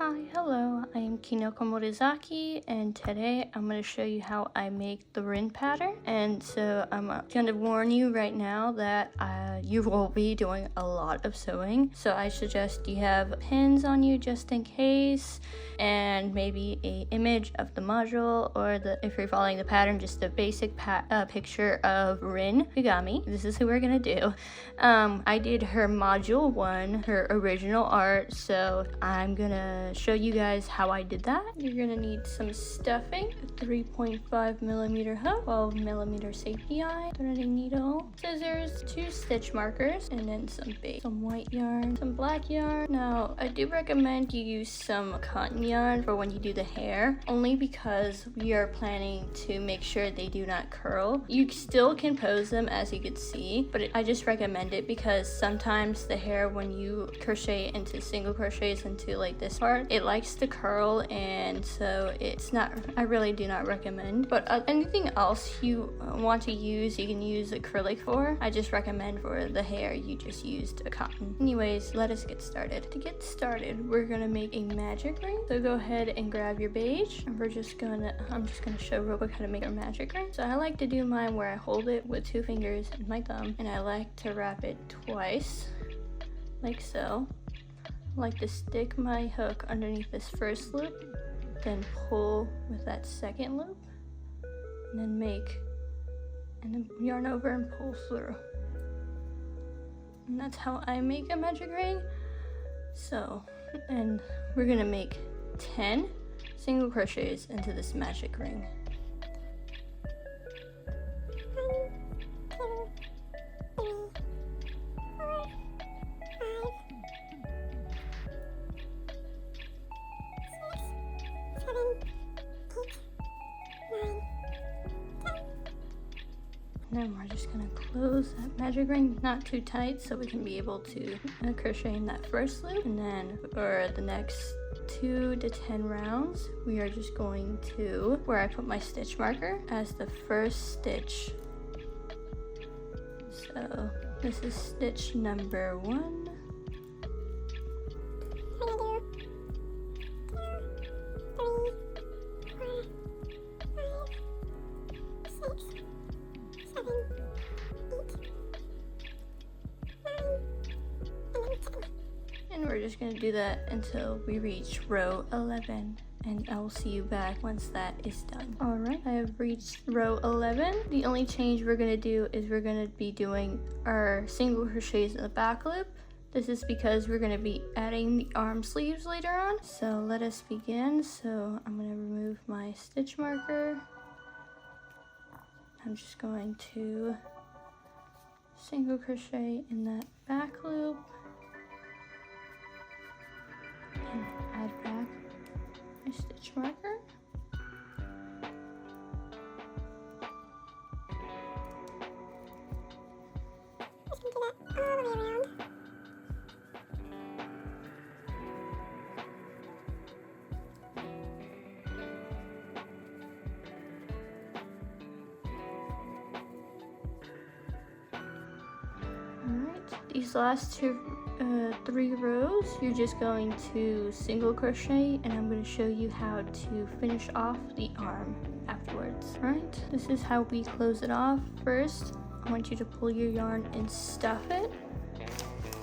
Hi, hello, I am Kinoko Morizaki, and today I'm going to show you how I make the Rin pattern. And so I'm going to warn you right now that you will be doing a lot of sewing, so I suggest you have pins on you just in case, and maybe a image of the module, or if you're following the pattern, just a basic picture of Rin Kagami. This is who we're going to do. I did her module 1, her original art, so I'm gonna show you guys how I did that. You're gonna need some stuffing, a 3.5mm hook, 12mm safety eye, threading needle, scissors, 2 stitch markers, and then some bait, some white yarn, some black yarn. Now, I do recommend you use some cotton yarn for when you do the hair, only because we are planning to make sure they do not curl. You still can pose them, as you can see, but I just recommend it because sometimes the hair, when you crochet into single crochets into like this part, it likes to curl, and so it's not, I really do not recommend. But anything else you want to use, you can use acrylic for. I just recommend for the hair you just used a cotton. Anyways, let us get started. To get started, we're gonna make a magic ring. So go ahead and grab your beige, and I'm just gonna show real quick how to make our magic ring. So I like to do mine where I hold it with 2 fingers and my thumb, and I like to wrap it twice, like so. I like to stick my hook underneath this first loop, then pull with that second loop, and then yarn over and pull through. And that's how I make a magic ring. So, and we're gonna make 10 single crochets into this magic ring. And then we're just gonna close that magic ring, not too tight, so we can be able to crochet in that first loop. And then for the next 2 to 10 rounds, we are just going to, where I put my stitch marker as the first stitch. So this is stitch number 1. And we're just going to do that until we reach row 11, and I will see you back once that is done. Alright, I have reached row 11. The only change we're going to do is we're going to be doing our single crochets in the back loop. This is because we're going to be adding the arm sleeves later on. So let us begin. So I'm going to remove my stitch marker. I'm just going to single crochet in that back loop and add back my stitch marker. Just gonna do that all the way around. Alright, these last 3 rows, you're just going to single crochet, and I'm going to show you how to finish off the arm afterwards. Alright, this is how we close it off. First, I want you to pull your yarn and stuff it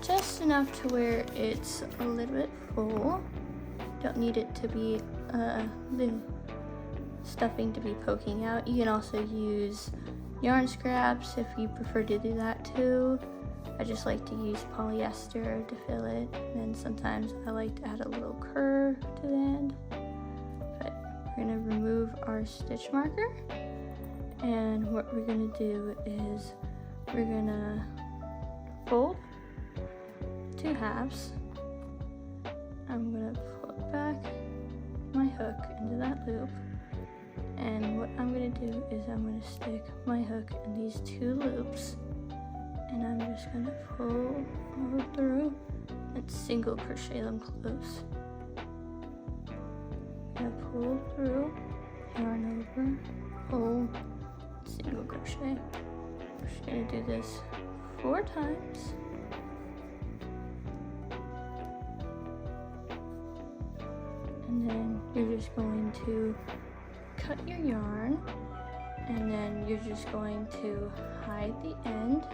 just enough to where it's a little bit full. Don't need it to be the stuffing to be poking out. You can also use yarn scraps if you prefer to do that too. I just like to use polyester to fill it, and then sometimes I like to add a little curve to the end. But we're going to remove our stitch marker, and what we're going to do is we're going to fold 2 halves. I'm going to put back my hook into that loop, and what I'm going to do is I'm going to stick my hook in these 2 loops, and I'm just going to pull all through and single crochet them close. I'm going to pull through, yarn over, pull, single crochet. We're just going to do this 4 times. and then you're just going to cut your yarn, and then you're just going to hide the end.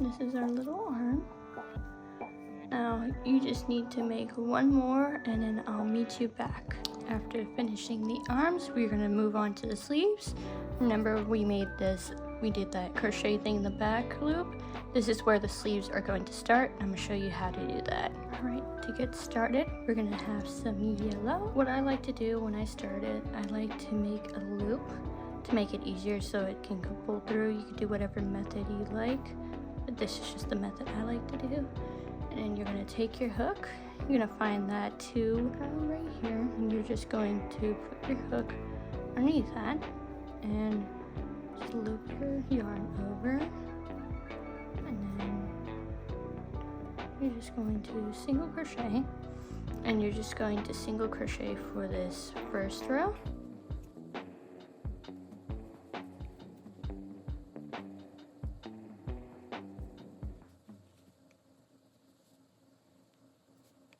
This is our little arm. Now you just need to make one more, and then I'll meet you back. After finishing the arms, we're gonna move on to the sleeves. Remember, we did that crochet thing in the back loop. This is where the sleeves are going to start. I'm gonna show you how to do that. All right, to get started, we're gonna have some yellow. What I like to do when I started, I like to make a loop to make it easier so it can pull through. You can do whatever method you like, but this is just the method I like to do. And then you're gonna take your hook. You're gonna find that two right here, and you're just going to put your hook underneath that and just loop your yarn over, and then you're just going to single crochet, and you're just going to single crochet for this first row.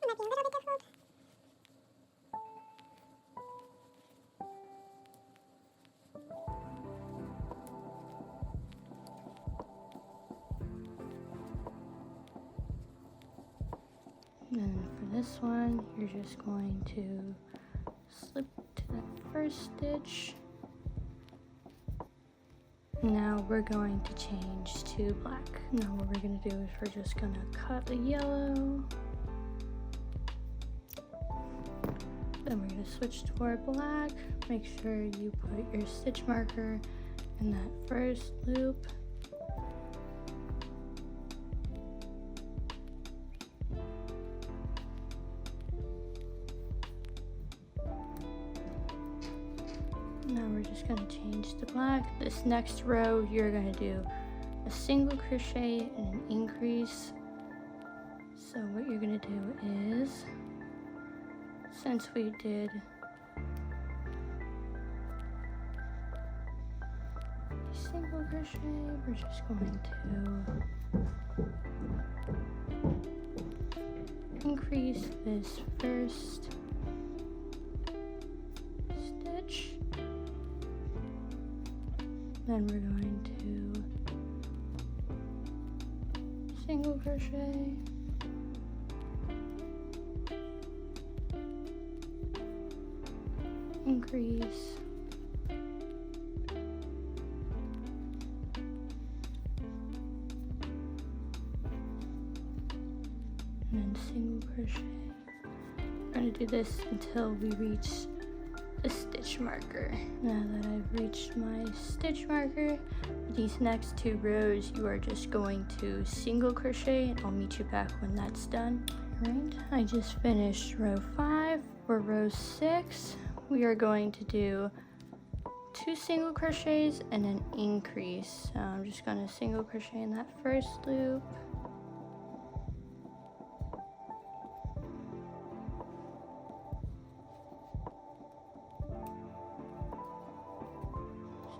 Might be a little bit difficult. And then for this one, you're just going to slip to that first stitch. Now we're going to change to black. Now what we're going to do is we're just going to cut the yellow. Then we're going to switch to our black. Make sure you put your stitch marker in that first loop. Now we're just going to change to black. This next row, you're going to do a single crochet and an increase. So what you're going to do is, since we did single crochet, we're just going to increase this first stitch. Then we're going to single crochet, increase, and then single crochet. We're going to do this until we reach the stitch marker. Now that I've reached my stitch marker, these next two rows you are just going to single crochet, and I'll meet you back when that's done. Alright, I just finished row 5. For row 6, we are going to do 2 single crochets and an increase. So I'm just going to single crochet in that first loop.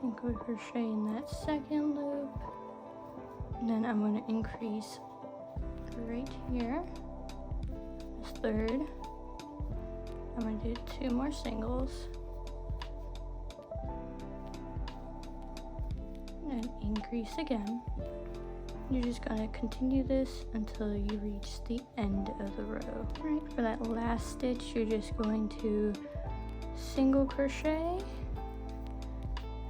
Single crochet in that second loop, and then I'm going to increase right here, this third. I'm going to do 2 more singles, and increase again. You're just going to continue this until you reach the end of the row. Right, for that last stitch, you're just going to single crochet.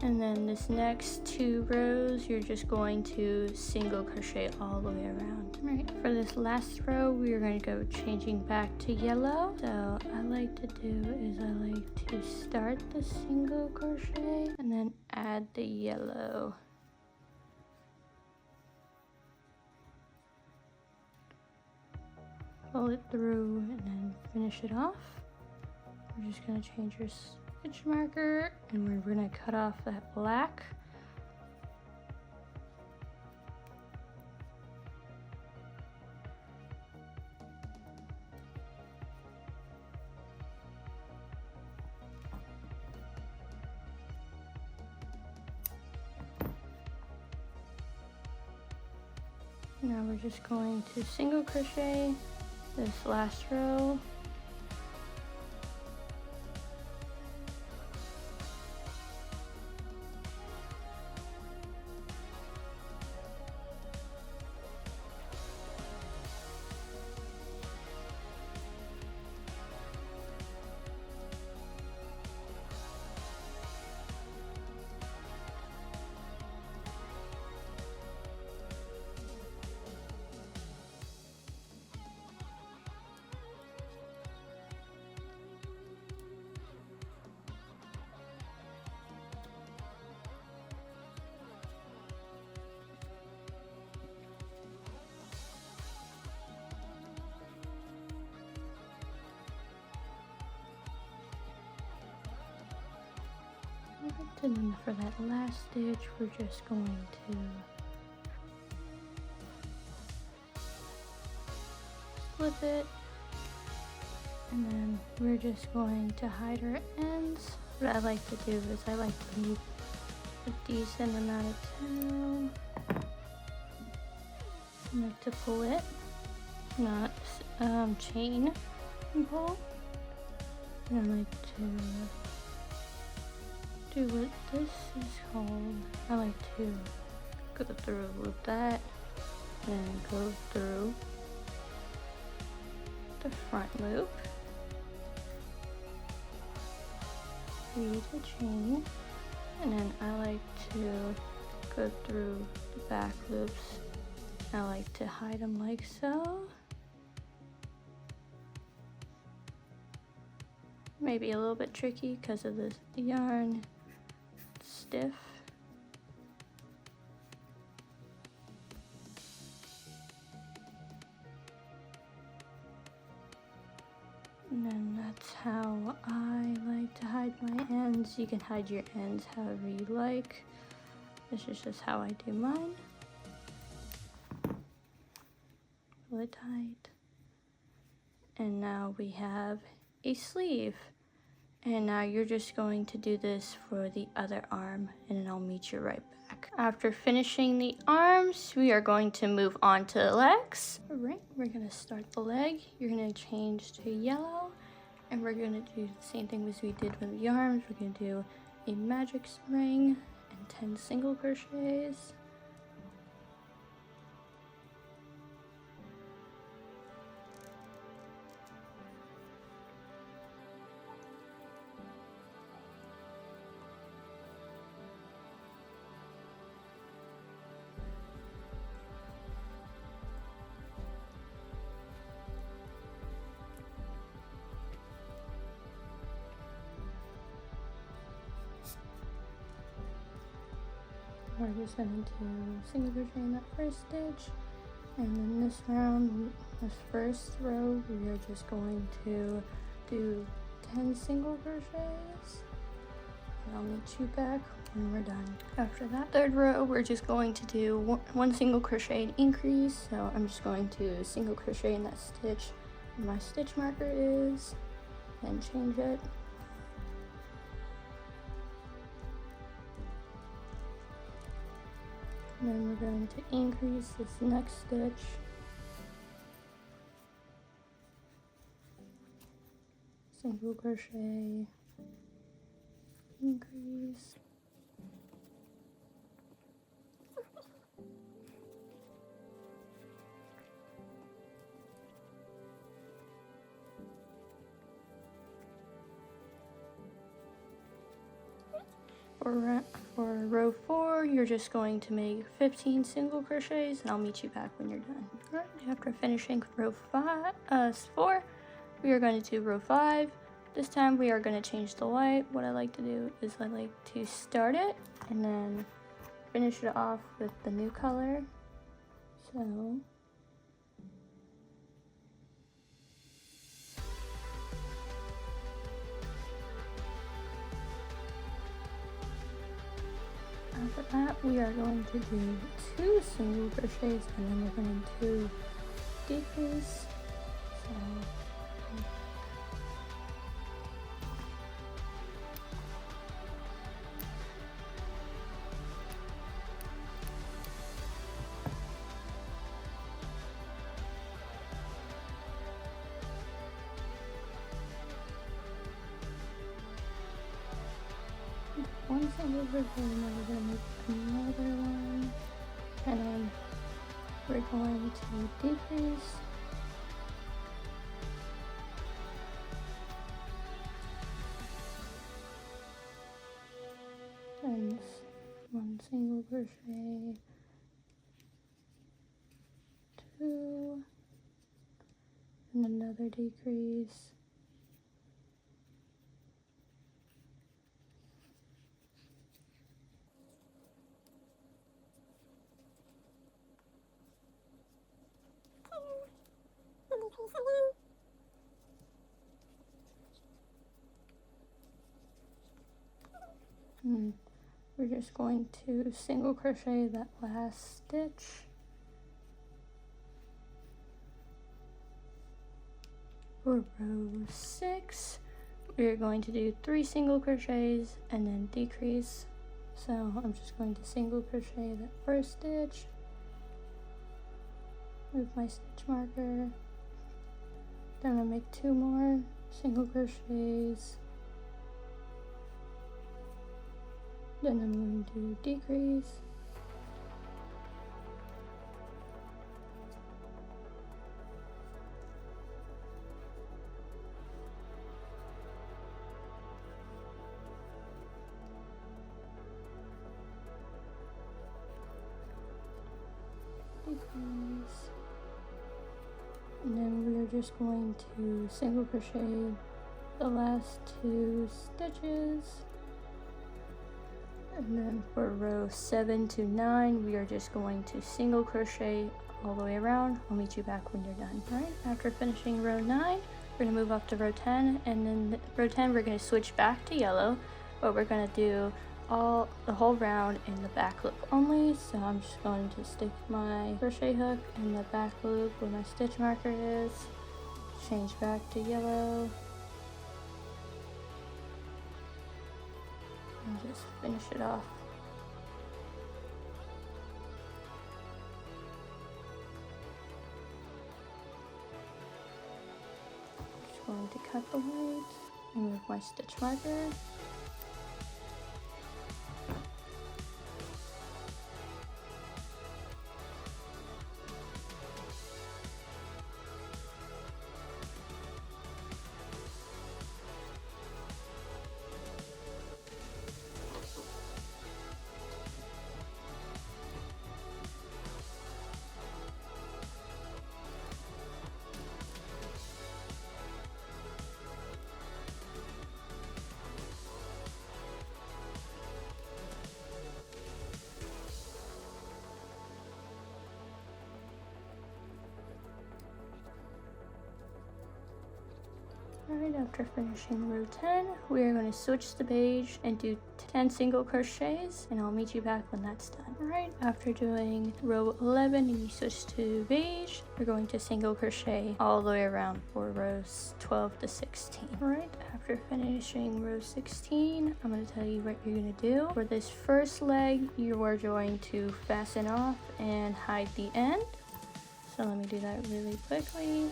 And then this next 2 rows, you're just going to single crochet all the way around. Right, for this last row, we're going to go changing back to yellow. So I like to do is I like to start the single crochet and then add the yellow. Pull it through and then finish it off. We're just going to change your stitch marker, and we're going to cut off that black. Now we're just going to single crochet this last row. And then for that last stitch, we're just going to flip it, and then we're just going to hide our ends. What I like to do is I like to leave a decent amount of tail. I like to pull it, not chain and pull. And I like to do what this is called. I like to go through with that and go through the front loop, read the chain, and then I like to go through the back loops. I like to hide them like so. Maybe a little bit tricky because of the yarn stiff. And then that's how I like to hide my ends. You can hide your ends however you like. This is just how I do mine. Pull it tight. And now we have a sleeve. And now you're just going to do this for the other arm, and then I'll meet you right back. After finishing the arms, we are going to move on to the legs. All right, we're gonna start the leg. You're gonna change to yellow, and we're gonna do the same thing as we did with the arms. We're gonna do a magic spring and 10 single crochets. We're just going to single crochet in that first stitch, and then this round, this first row, we are just going to do 10 single crochets, and I'll meet you back when we're done. After that third row, we're just going to do one single crochet and increase. So I'm just going to single crochet in that stitch where my stitch marker is, and change it. And then we're going to increase this next stitch. Single crochet, increase. For row 4, you're just going to make 15 single crochets, and I'll meet you back when you're done. Alright, after finishing row 4, we are going to do row 5. This time we are going to change the light. What I like to do is I like to start it and then finish it off with the new color. So after that, we are going to do 2 single crochets, and then we're going to decrease. So one single crochet, and then we're gonna make another one, and then we're going to decrease. And one single crochet, two, and another decrease, And decrease again. and we're just going to single crochet that last stitch. For row 6, we're going to do 3 single crochets and then decrease. So I'm just going to single crochet that first stitch, move my stitch marker, then I make 2 more single crochets, then I'm going to decrease, decrease, and then we are just going to single crochet the last 2 stitches. And then for row 7 to 9, we are just going to single crochet all the way around. I'll meet you back when you're done. All right, after finishing row 9, we're gonna move up to row 10, and then row 10 we're gonna switch back to yellow, but we're gonna do the whole round in the back loop only. So I'm just going to stick my crochet hook in the back loop where my stitch marker is, change back to yellow, and just finish it off. Just going to cut the white and move my stitch marker. Alright, after finishing row 10, we are going to switch the beige and do 10 single crochets, and I'll meet you back when that's done. Alright, after doing row 11 and you switch to beige, we're going to single crochet all the way around for rows 12 to 16. Alright, after finishing row 16, I'm going to tell you what you're going to do. For this first leg, you are going to fasten off and hide the end. So let me do that really quickly.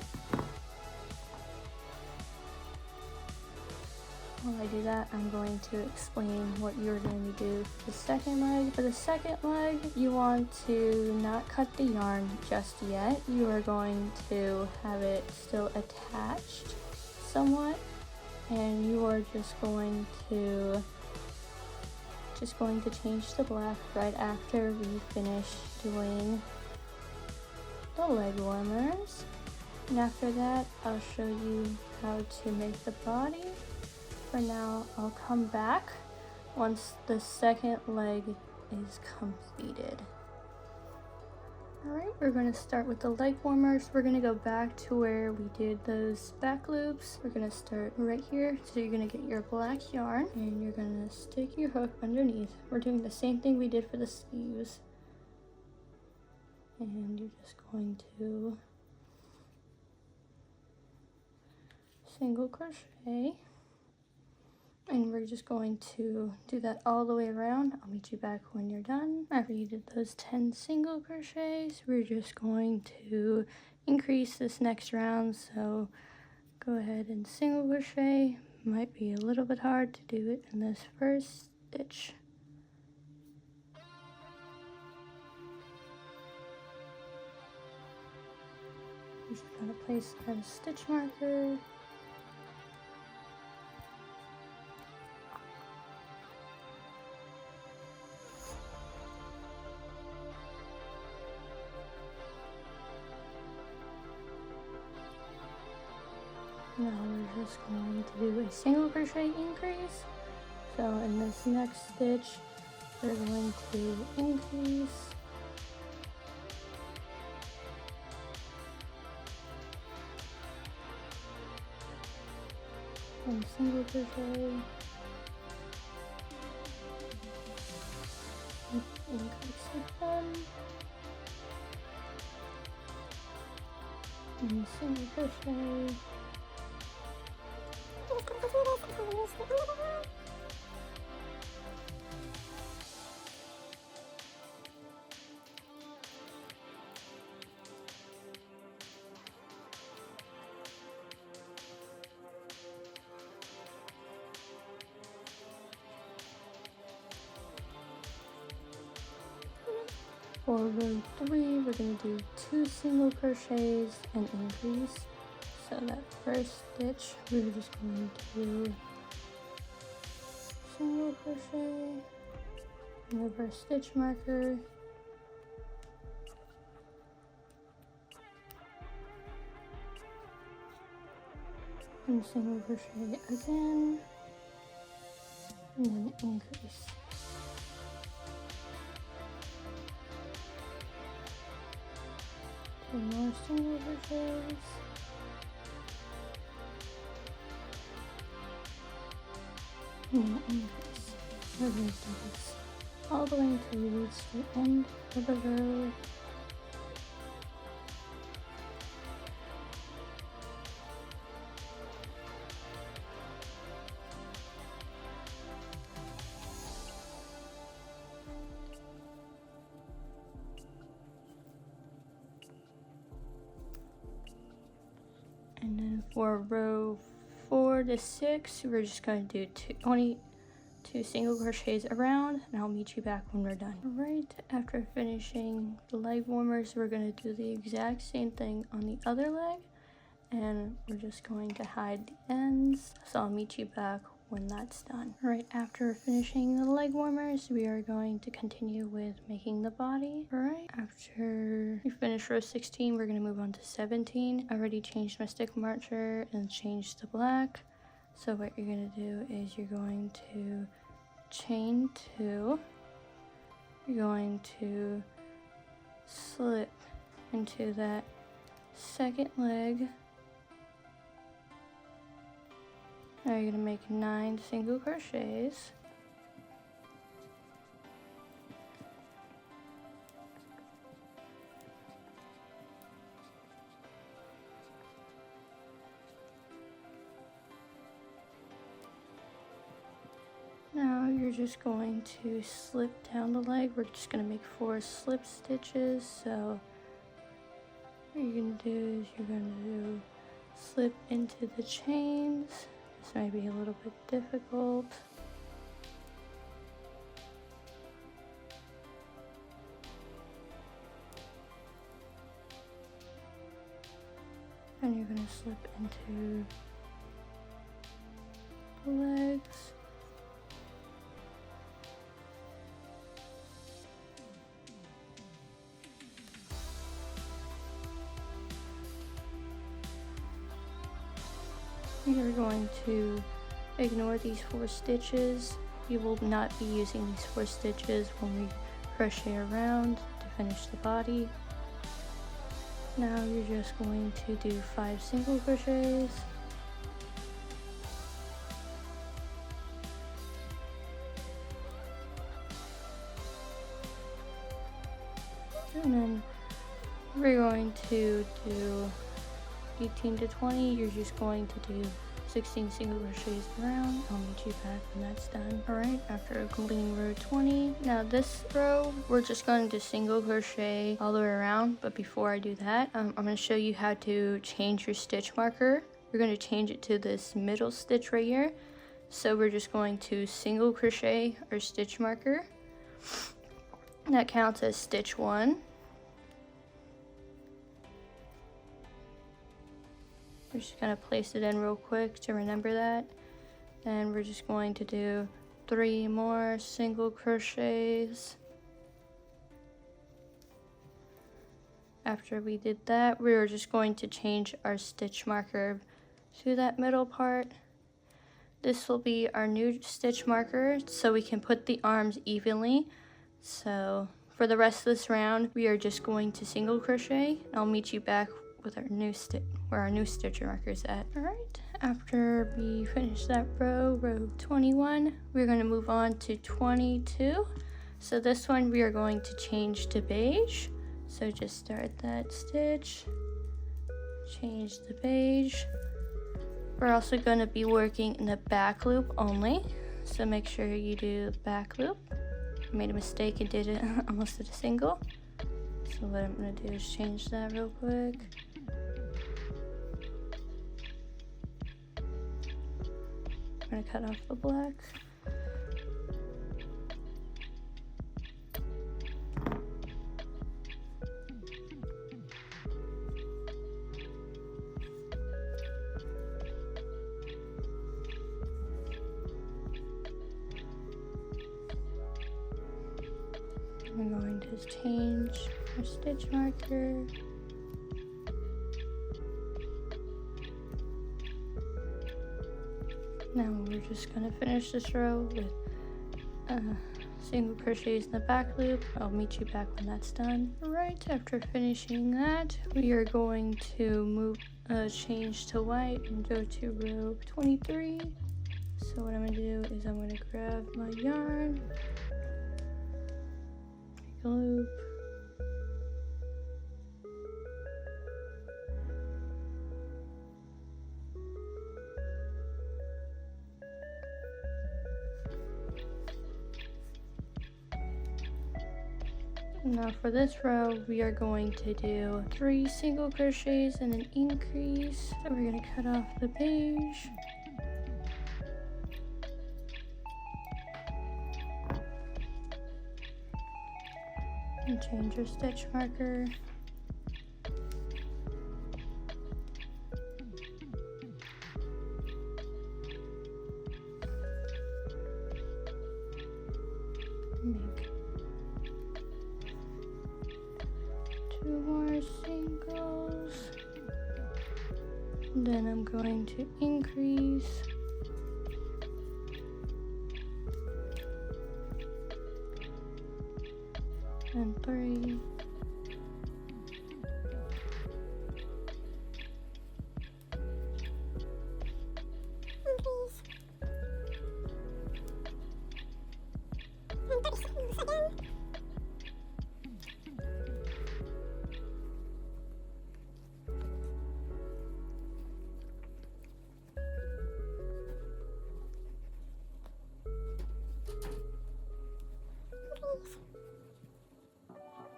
While I do that, I'm going to explain what you're going to do for the second leg. For the second leg, you want to not cut the yarn just yet. You are going to have it still attached somewhat, and you are just going to change to black right after we finish doing the leg warmers. And after that, I'll show you how to make the body. For now, I'll come back once the second leg is completed. Alright, we're going to start with the leg warmers. We're going to go back to where we did those back loops. We're going to start right here. So you're going to get your black yarn and you're going to stick your hook underneath. We're doing the same thing we did for the sleeves. And you're just going to single crochet. And we're just going to do that all the way around. I'll meet you back when you're done. After you did those 10 single crochets, we're just going to increase this next round. So go ahead and single crochet. Might be a little bit hard to do it in this first stitch. I'm just gonna place a stitch marker. Now we're just going to do a single crochet increase. So in this next stitch, we're going to increase and single crochet, increase again, and single crochet. For row 3, we're going to do 2 single crochets and increase. So that first stitch, we're just going to do single crochet, move our stitch marker, and single crochet again, and then increase. Two more single crochets, and then increase. We're going to do this all the way until we reach the end of the row. And then for row 4 to 6, we're just going to do 22 single crochets around, and I'll meet you back when we're done. Right after finishing the leg warmers, we're going to do the exact same thing on the other leg, and we're just going to hide the ends, so I'll meet you back when that's done. Right after finishing the leg warmers, we are going to continue with making the body. Right after we finish row 16, we're going to move on to 17. I already changed my stick marcher and changed to black. So what you're going to do is you're going to chain 2. You're going to slip into that second leg. Now you're going to make 9 single crochets. Now you're just going to slip down the leg. We're just going to make 4 slip stitches. So what you're going to do is you're going to slip into the chains. This might be a little bit difficult. And you're going to slip into the legs. You're going to ignore these 4 stitches. You will not be using these 4 stitches when we crochet around to finish the body. Now you're just going to do 5 single crochets. And then we're going to do 18 to 20. You're just going to do 16 single crochets around. I'll meet you back when that's done. Alright, after completing row 20, now this row we're just going to single crochet all the way around, but before I do that, I'm going to show you how to change your stitch marker. You're going to change it to this middle stitch right here. So we're just going to single crochet our stitch marker. That counts as stitch 1. We're just gonna place it in real quick to remember that. And we're just going to do 3 more single crochets. After we did that, we were just going to change our stitch marker to that middle part. This will be our new stitch marker so we can put the arms evenly. So for the rest of this round, we are just going to single crochet. I'll meet you back with our new where our new stitch marker is at. All right, after we finish that row 21, we're going to move on to 22. So this one we are going to change to beige. So just start that stitch, change the beige. We're also going to be working in the back loop only, so make sure you do the back loop. I made a mistake and did it almost at a single. So what I'm going to do is change that real quick. I'm going to cut off the black. We're going to change our stitch marker. Now we're just going to finish this row with single crochets in the back loop. I'll meet you back when that's done. Right after finishing that, we are going to change to white and go to row 23. So what I'm going to do is I'm going to grab my yarn, make a loop, now for this row we are going to do 3 single crochets and an increase. So we're going to cut off the beige, and change your stitch marker. Make 2 more singles. Then I'm going to increase. And 3.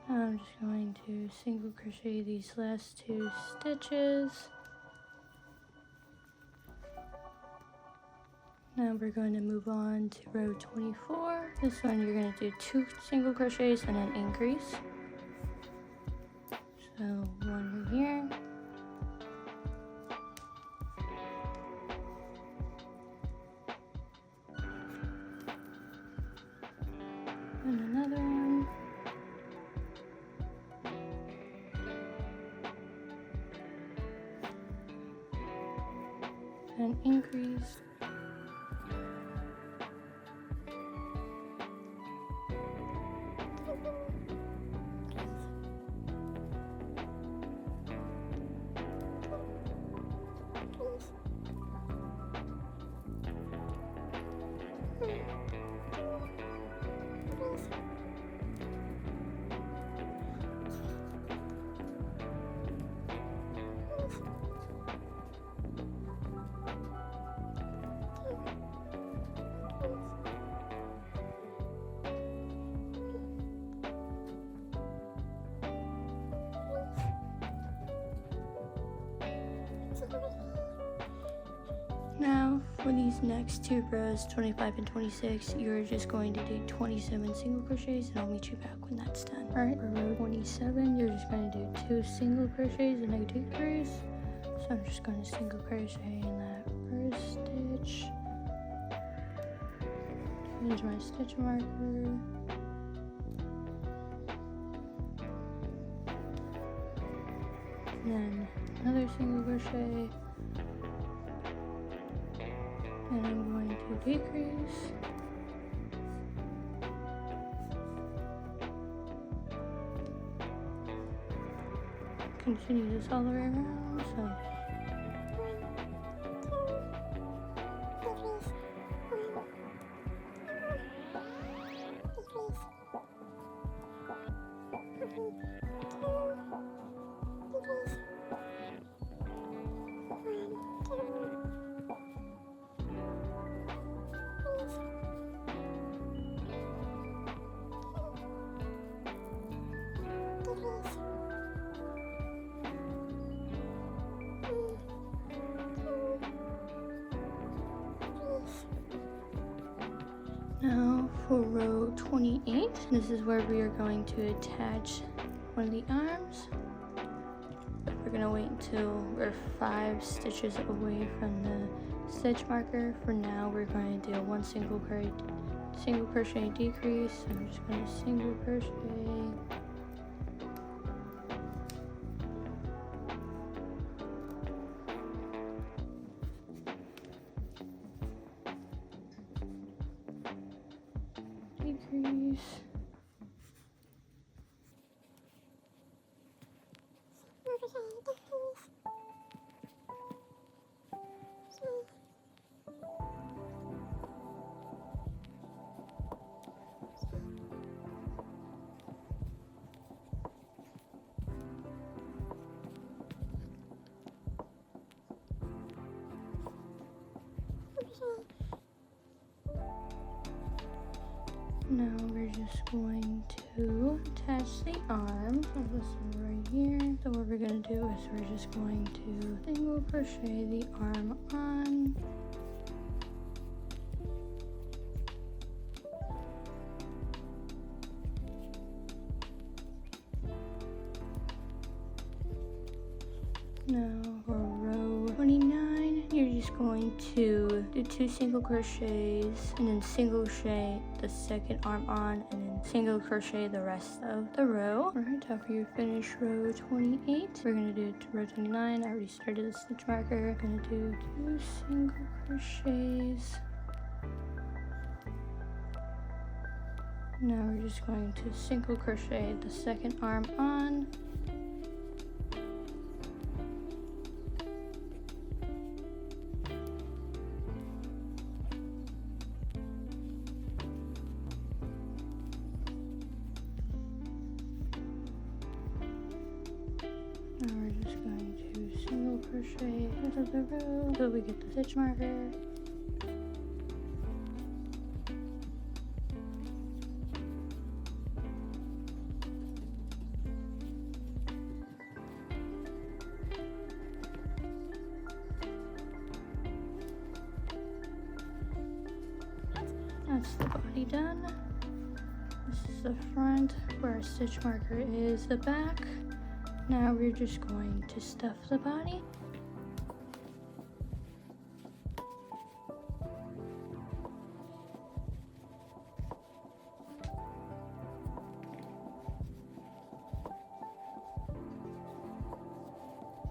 I'm just going to single crochet these last 2 stitches. Now we're going to move on to row 24. This one you're going to do 2 single crochets and an increase. So 1 here. And another one. And increase. Now for these next two rows, 25 and 26, you're just going to do 27 single crochets, and I'll meet you back when that's done. All right, for row 27, you're just going to do 2 single crochets and a decrease. So I'm just going to single crochet in that first stitch. Here's my stitch marker. And then another single crochet. And I'm going to decrease. Continue this all the way around. So now for row 28, this is where we are going to attach one of the arms. But we're going to wait until we're 5 stitches away from the stitch marker. For now, we're going to do 1 single crochet decrease. So I'm just going to single crochet. Decrease. Now we're just going to attach the arm of this one right here. So what we're going to do is we're just going to single crochet the arm on. Now for row 29, you're just going to do 2 single crochets and then single crochet the second arm on and then single crochet the rest of the row. Alright, after you finish row 28, we're going to do row 29. I already started the stitch marker. I'm going to do 2 single crochets. Now we're just going to single crochet the second arm on. Now we're just going to single crochet into the row until we get the stitch marker. That's the body done. This is the front where our stitch marker is the back. Now we're just going to stuff the body.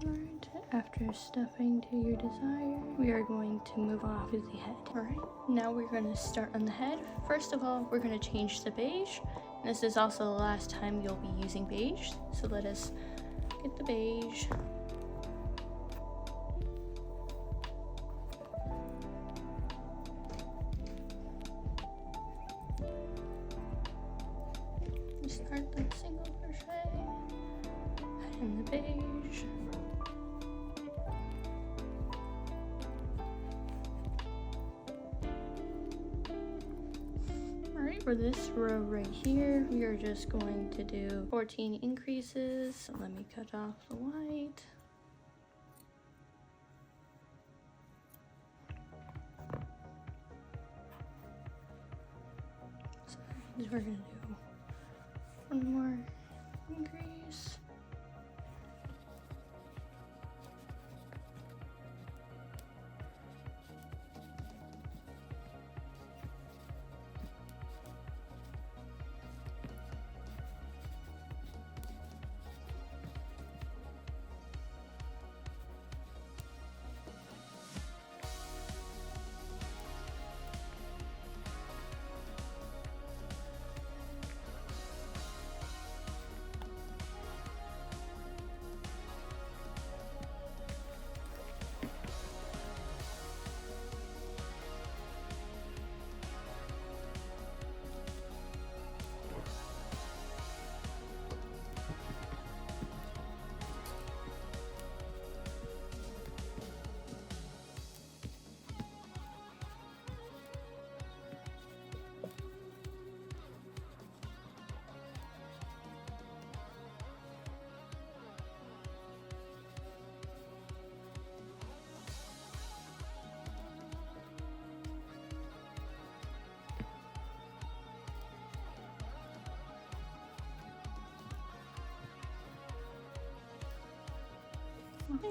Alright, after stuffing to your desire, we are going to move off to the head. Alright, now we're going to start on the head. First of all, we're going to change the beige. This is also the last time you'll be using beige, so let us get the beige. Start the single crochet, add in the beige. Alright, for this row right here, we are just going to do 14 increases. So let me cut off the white. is we're gonna do one more increase.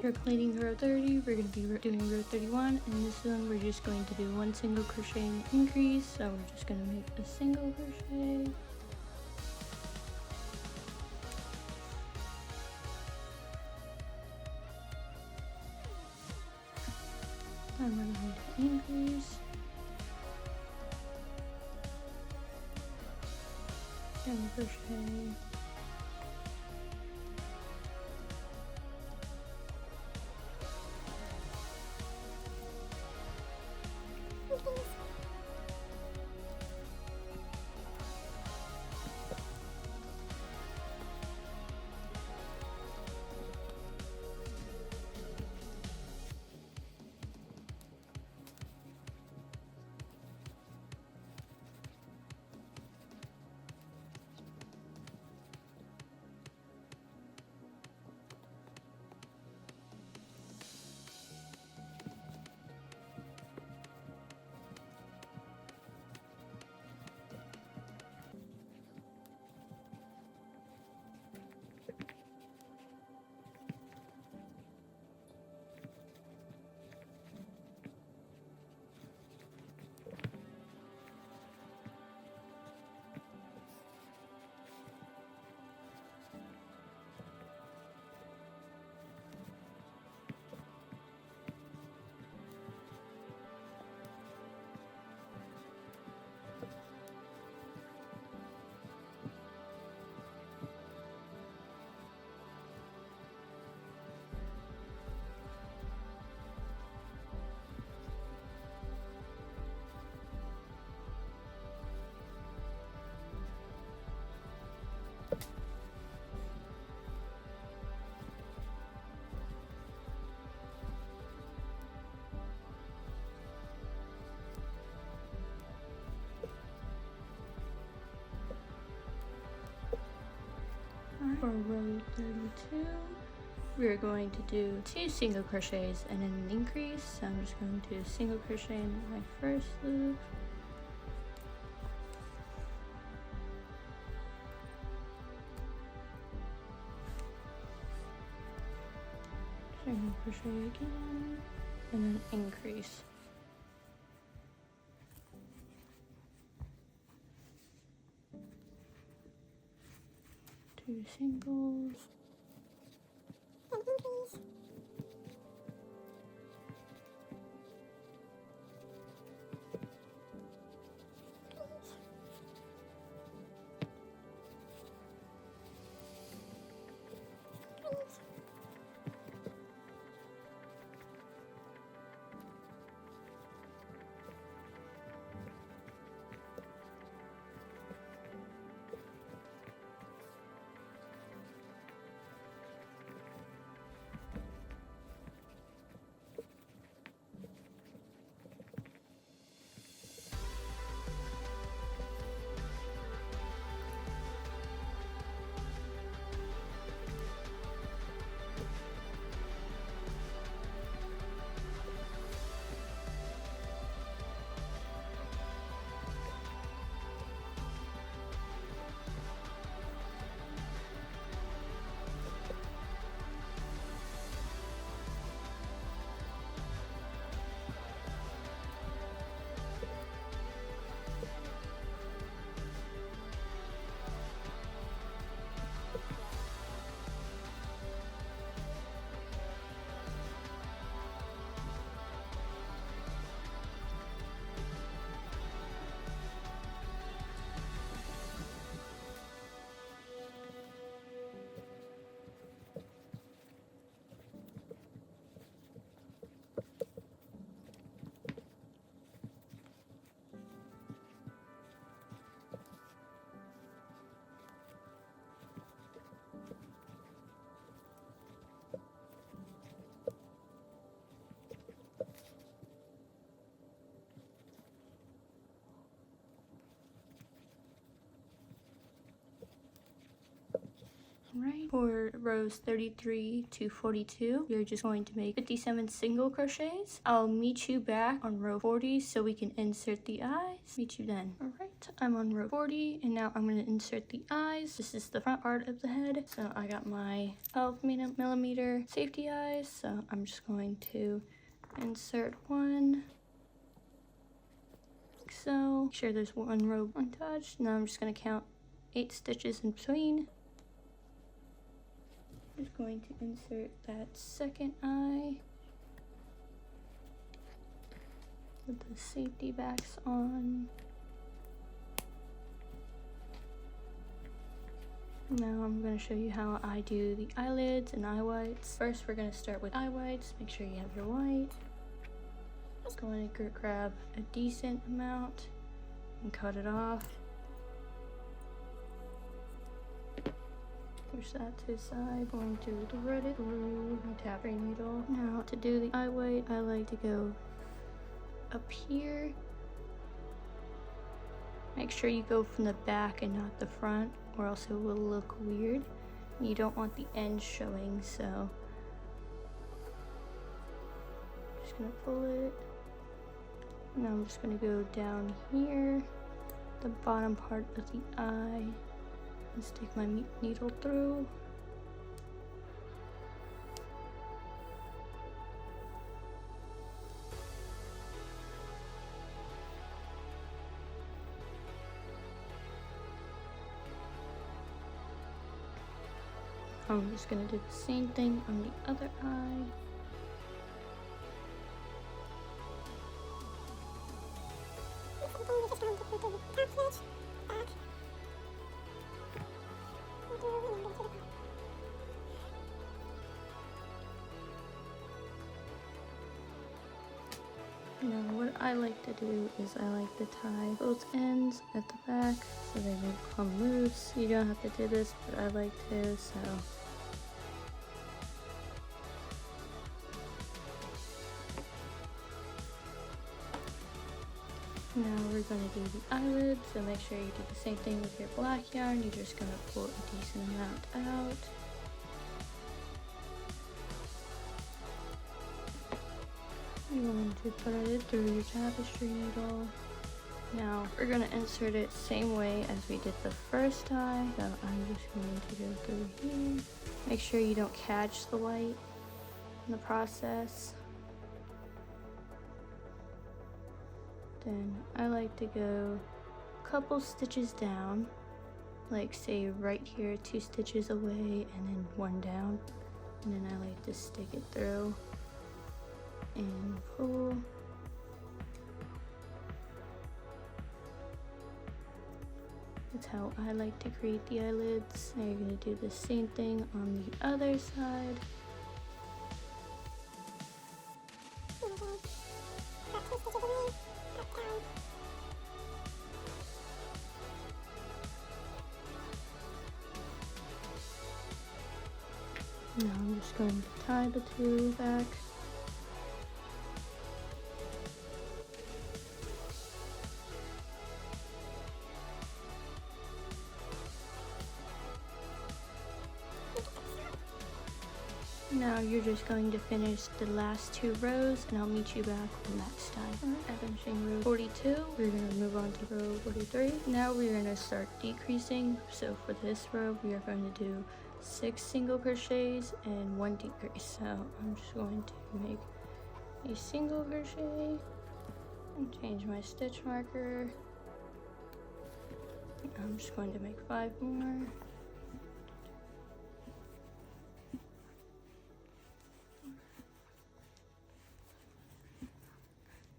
We're completing row 30, we're going to be doing row 31, and this one we're just going to do one single crochet increase, so we're just going to make a single crochet. And we're going to increase, single crochet, for row 32, we're going to do 2 single crochets and an increase. So I'm just going to do a single crochet in my first loop, single crochet again, and then increase. Two singles, and increase. Right, for rows 33 to 42, you're just going to make 57 single crochets. I'll meet you back on row 40 so we can insert the eyes. Meet you then. All right, I'm on row 40 and now I'm going to insert the eyes. This is the front part of the head. So I got my 12mm safety eyes. So I'm just going to insert one. Like so. Make sure there's one row untouched. Now I'm just going to count 8 stitches in between. Just going to insert that second eye with the safety backs on. Now I'm going to show you how I do the eyelids and eye whites. First we're going to start with eye whites. Make sure you have your white. Just going to grab a decent amount and cut it off. Push that to the side, going to thread it through my tapestry needle. Now to do the eye white, I like to go up here. Make sure you go from the back and not the front, or else it will look weird. You don't want the end showing, so just gonna pull it. Now I'm just gonna go down here, the bottom part of the eye, and stick my needle through. I'm just gonna do the same thing on the other eye. Now what I like to do is I like to tie both ends at the back so they don't come loose. You don't have to do this, but I like to, so. Now we're going to do the eyelids, so make sure you do the same thing with your black yarn. You're just going to pull a decent amount out. You're going to thread it through your tapestry needle. Now we're going to insert it same way as we did the first eye. So I'm just going to go through here. Make sure you don't catch the white in the process. Then I like to go a couple stitches down, like say right here 2 stitches away and then 1 down, and then I like to stick it through and pull. That's how I like to create the eyelids. Now you're going to do the same thing on the other side. Now I'm just going to tie the 2 back. Now you're just going to finish the last 2 rows and I'll meet you back on next time. Alright, I'm finishing row 42. We're going to move on to row 43. Now we're going to start decreasing. So for this row, we are going to do 6 single crochets and 1 decrease. So I'm just going to make a single crochet and change my stitch marker. I'm just going to make 5 more.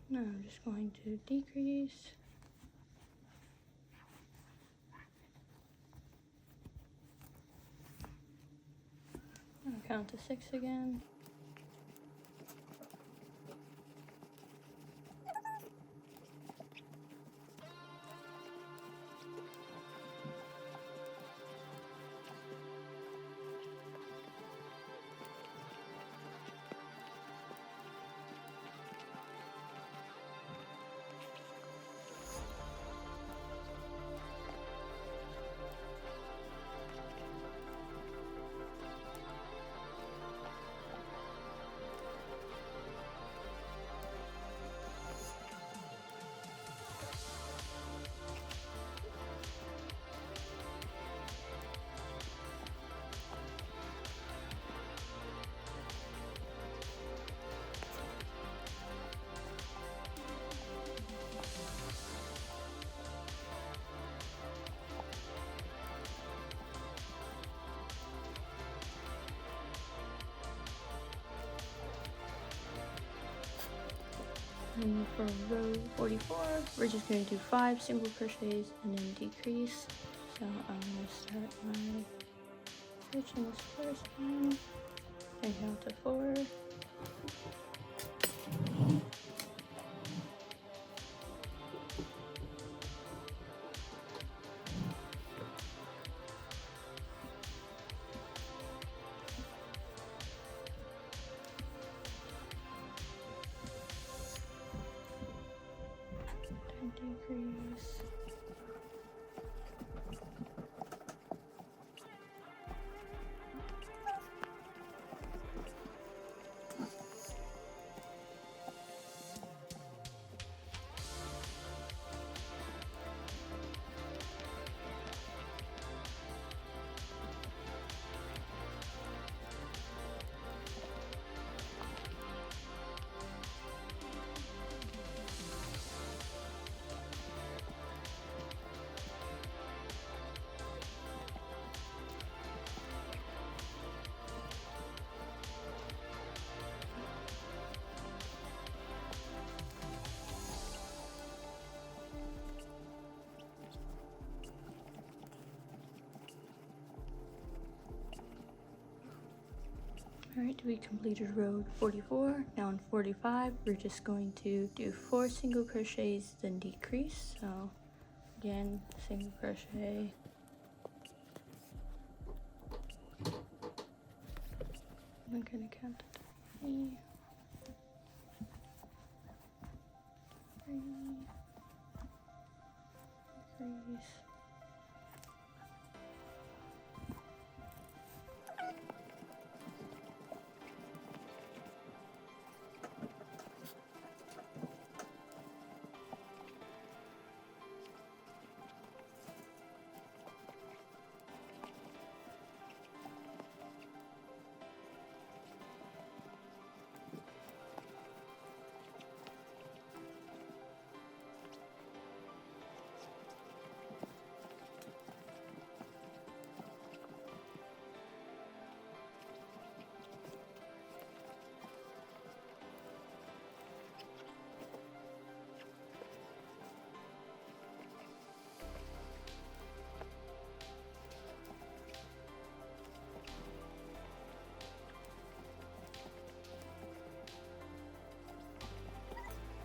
Now I'm just going to decrease. I'll count to 6 again. And for row 44, we're just going to do 5 single crochets and then decrease. So I'm going to start my stitch in this first one, and count to 4. Then decrease. Alright, we completed row 44. Now in 45, we're just going to do 4 single crochets, then decrease. So again, single crochet, I'm gonna count to 3, 3, decrease.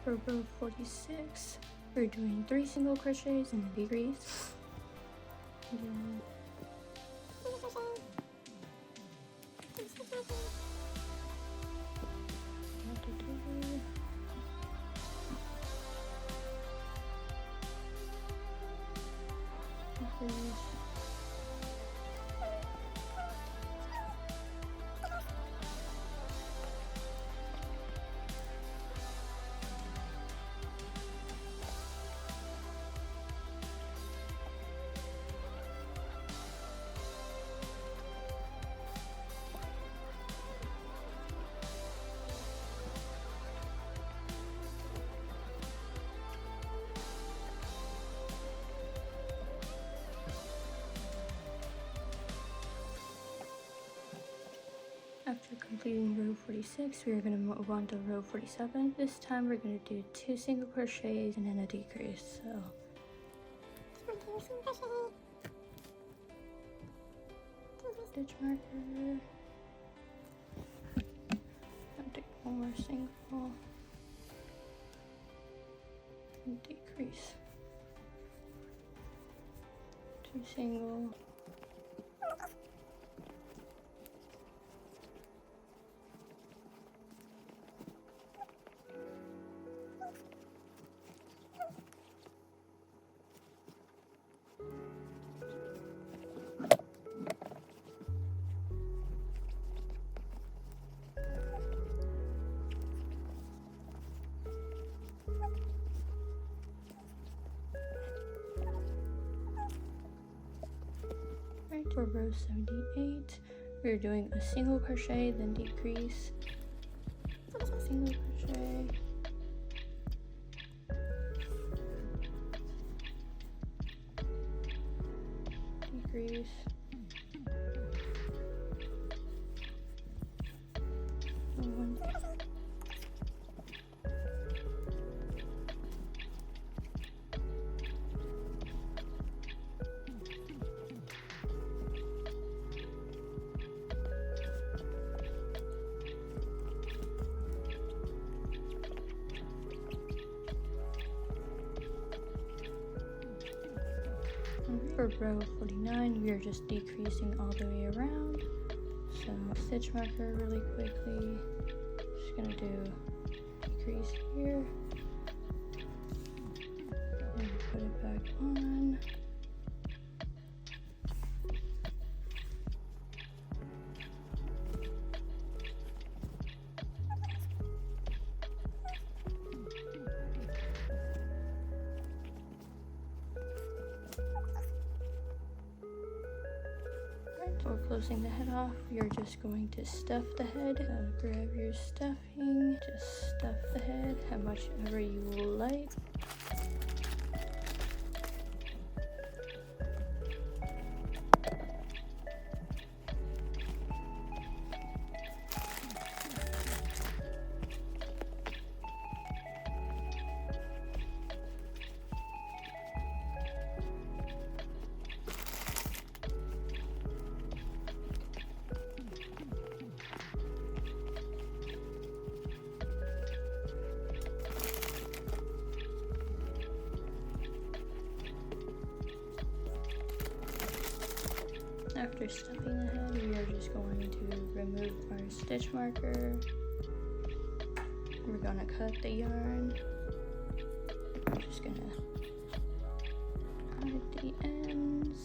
For row 46, we're doing 3 single crochets and a decrease. Again, count to 2, decrease. After completing row 46, we are going to move on to row 47. This time we're going to do 2 single crochets and then a decrease. So stitch marker, I'll take one more single and decrease, 2 single, for row 78, we're doing a single crochet, then decrease, single crochet, decrease, one, For row 49, we are just decreasing all the way around. So stitch marker really quickly. Just gonna do decrease here and put it back on. Before closing the head off, you're just going to stuff the head. Grab your stuffing, just stuff the head how much ever you like. After stuffing the head, we are just going to remove our stitch marker. We're gonna cut the yarn. I'm just gonna hide the ends.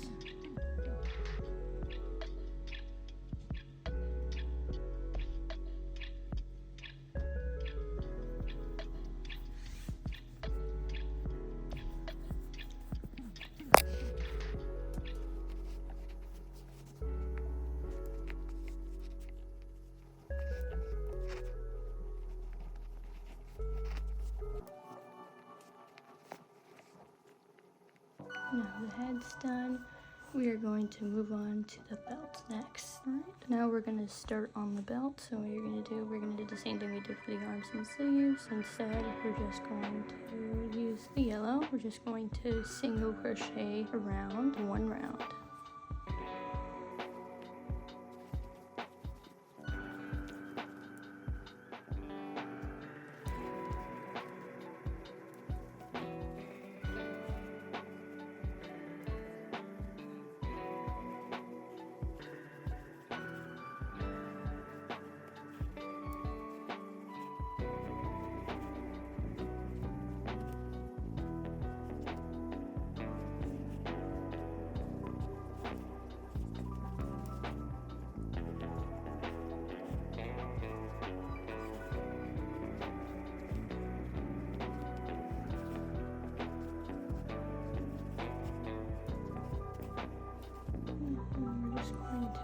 Now the head's done, we are going to move on to the belt next. Alright, now we're going to start on the belt. So what we're going to do the same thing we did for the arms and sleeves. Instead, we're just going to use the yellow. We're just going to single crochet around one round.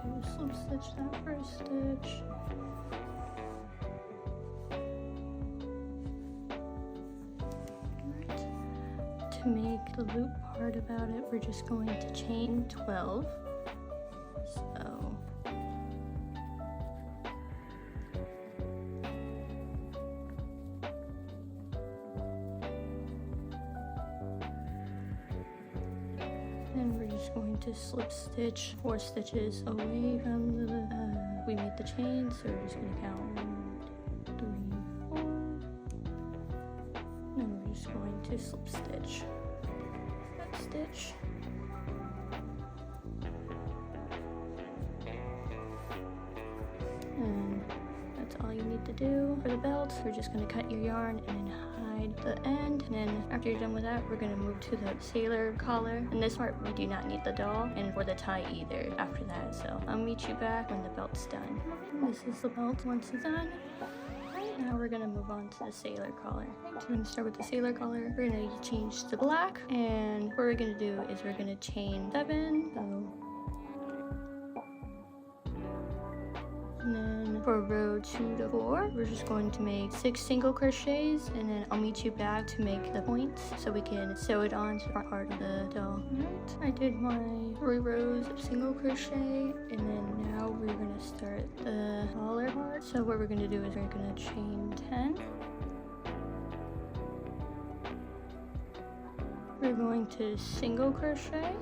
To slip stitch that first stitch. Right. To make the loop part about it, we're just going to chain 12. So and we're just going to slip stitch 4 stitches away from the we made the chain, so we're just going to count 1, 2, 3, 4, and we're just going to slip stitch that stitch. And that's all you need to do for the belt. We're just going to cut your yarn and then hide the end, and then after you're done with that, we're going to move to the sailor collar. In this part, we do not need the doll, and for the tie either after that, so I'll meet you back when the belt's done. This is the belt once it's done. Right, now we're going to move on to the sailor collar. So we're going to start with the sailor collar. We're going to change to black, and what we're going to do is we're going to chain 7, so and then for row 2 to 4, we're just going to make 6 single crochets, and then I'll meet you back to make the points so we can sew it on to part of the doll. Alright, I did my 3 rows of single crochet, and then now we're going to start the collar part. So what we're going to do is we're going to chain 10. We're going to single crochet,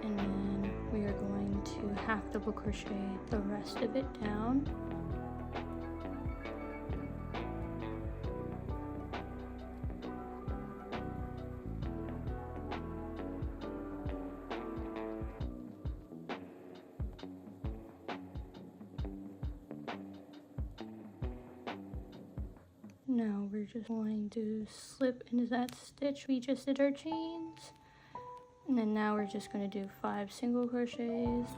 and then we are going to half double crochet the rest of it down. Now we're just going to slip into that stitch we just did our chains. And then now we're just going to do 5 single crochets.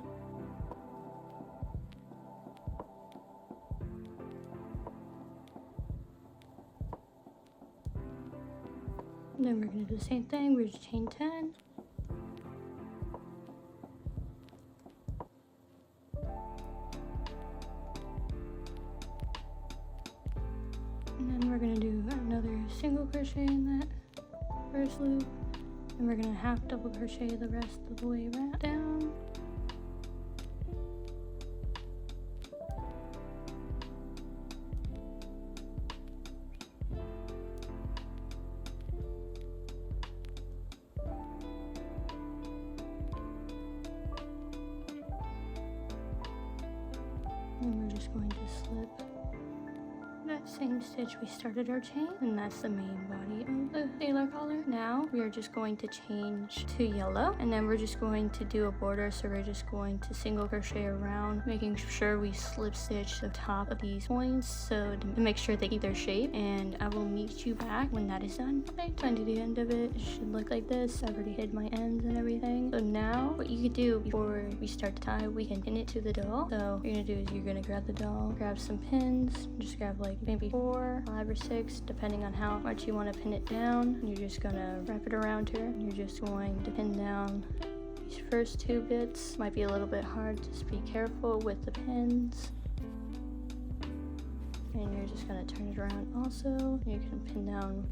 And then we're going to do the same thing, we're just chain 10. And then we're going to do another single crochet in that first loop. And we're going to half double crochet the rest of the way down. And we're just going to slip that same stitch we started our chain, and that's the main body of the sailor collar. Now we are just going to change to yellow, and then we're just going to do a border. So we're just going to single crochet around, making sure we slip stitch the top of these points so to make sure they keep their shape. And I will meet you back when that is done. Okay, time to the end of it. It should look like this. I already hid my ends and everything. So now what you could do before we start to tie, we can pin it to the doll. So what you're gonna do is you're gonna grab the doll, grab some pins, just grab like maybe 4, 5, or 6, depending on how much you want to pin it down. And you're just gonna wrap it around here, and you're just going to pin down these first 2 bits. Might be a little bit hard, just be careful with the pins. And you're just gonna turn it around also. You can pin down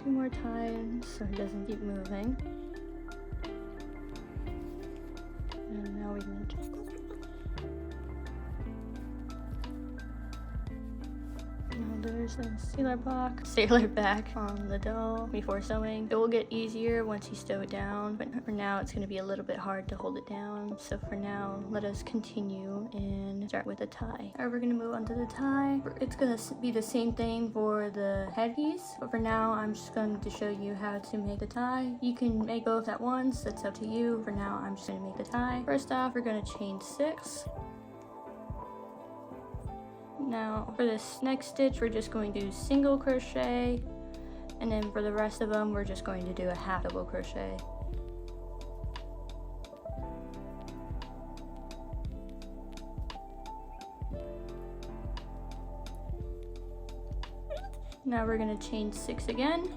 2 more times so it doesn't keep moving. And now we're gonna just there's a sailor back on the doll before sewing. It will get easier once you sew it down, but for now it's going to be a little bit hard to hold it down. So for now, let us continue and start with the tie. Alright, we're going to move on to the tie. It's going to be the same thing for the headpiece, but for now I'm just going to show you how to make the tie. You can make both at once, that's up to you. For now I'm just going to make the tie. First off, we're going to chain 6. Now for this next stitch, we're just going to do single crochet, and then for the rest of them we're just going to do a half double crochet. Now we're going to chain 6 again.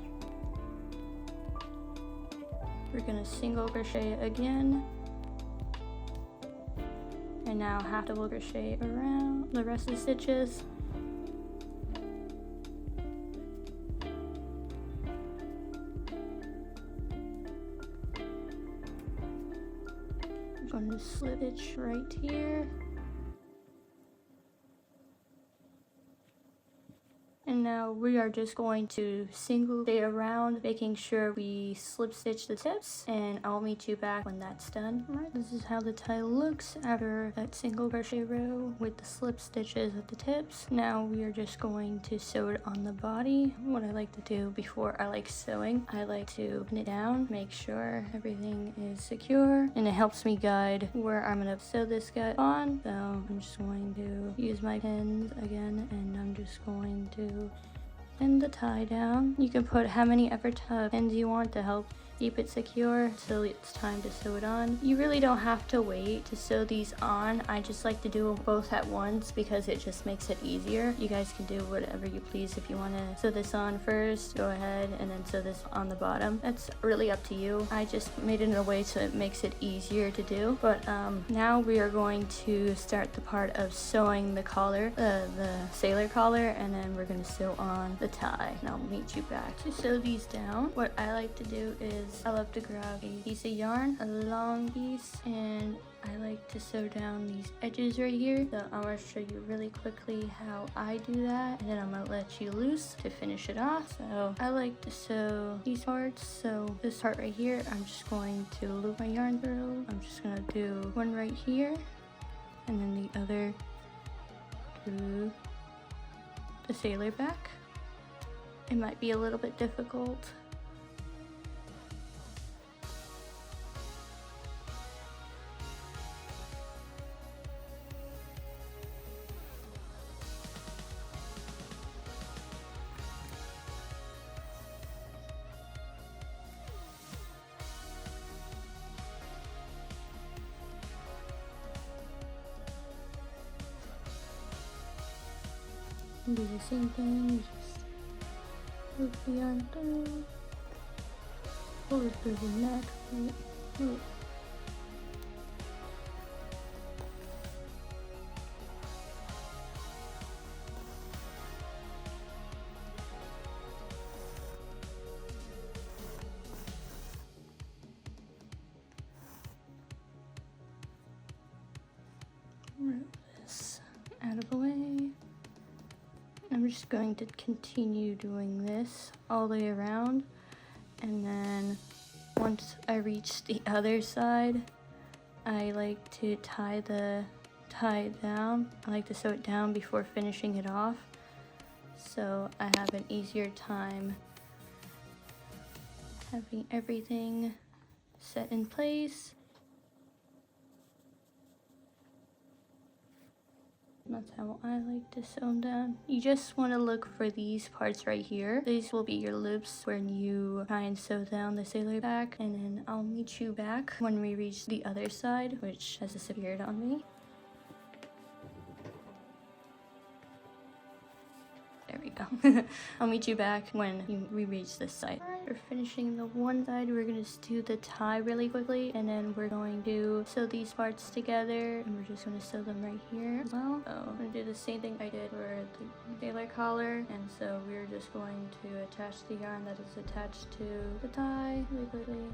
We're going to single crochet again. And now half double crochet around the rest of the stitches. I'm going to slip stitch right here. And now we are just going to single crochet around, making sure we slip stitch the tips, and I'll meet you back when that's done. Alright, this is how the tie looks after that single crochet row with the slip stitches at the tips. Now we are just going to sew it on the body. What I like to do before I like sewing, I like to pin it down, make sure everything is secure, and it helps me guide where I'm going to sew this guy on. So I'm just going to use my pins again, and I'm just going to pin the tie down. You can put how many pins you want to help keep it secure until it's time to sew it on. You really don't have to wait to sew these on. I just like to do them both at once because it just makes it easier. You guys can do whatever you please. If you want to sew this on first, go ahead and then sew this on the bottom. That's really up to you. I just made it in a way so it makes it easier to do. But now we are going to start the part of sewing the collar, the sailor collar, and then we're going to sew on the tie. And I'll meet you back. To sew these down, what I like to do is I love to grab a piece of yarn, a long piece, and I like to sew down these edges right here. So I'm going to show you really quickly how I do that, and then I'm going to let you loose to finish it off. So I like to sew these parts. So this part right here, I'm just going to loop my yarn through. I'm just going to do one right here, and then the other to the sailor back. It might be a little bit difficult. do the same thing, just loop the yarn through, pull it through the neck, loop. Move this out of the way. I'm just going to continue doing this all the way around, and then once I reach the other side, I like to tie it down. I like to sew it down before finishing it off, so I have an easier time having everything set in place. That's how I like to sew them down. You just want to look for these parts right here. These will be your loops when you try and sew down the sailor back, and then I'll meet you back when we reach the other side, which has disappeared on me. There we go. I'll meet you back when we reach this side. Alright, we're finishing the one side. We're gonna just do the tie really quickly, and then we're going to sew these parts together, and we're just gonna sew them right here as well. So I'm gonna do the same thing I did for the sailor collar, and so we're just going to attach the yarn that is attached to the tie really quickly.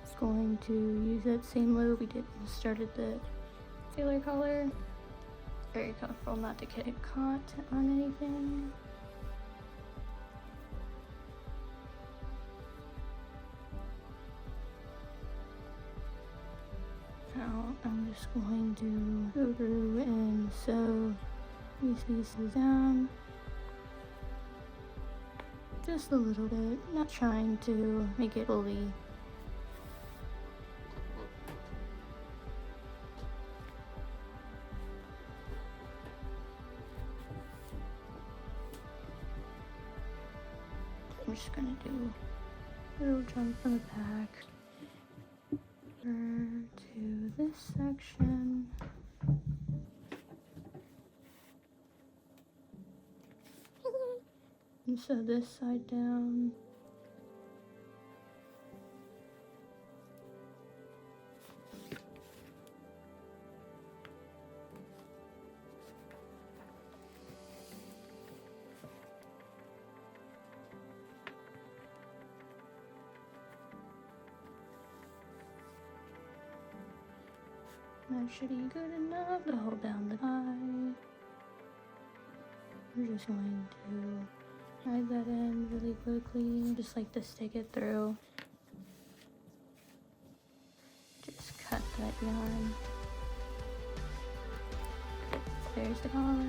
Just going to use that same loop we did when we started the sailor collar. Very careful not to get it caught on anything. Now I'm just going to go through and sew these pieces down. Just a little bit, not trying to make it fully. I'm just gonna do a little jump from the back to this section. And sew this side down. That should be good enough to hold down the tie. We're just going to hide that in really quickly. Just like to stick it through. Just cut that yarn. There's the collar.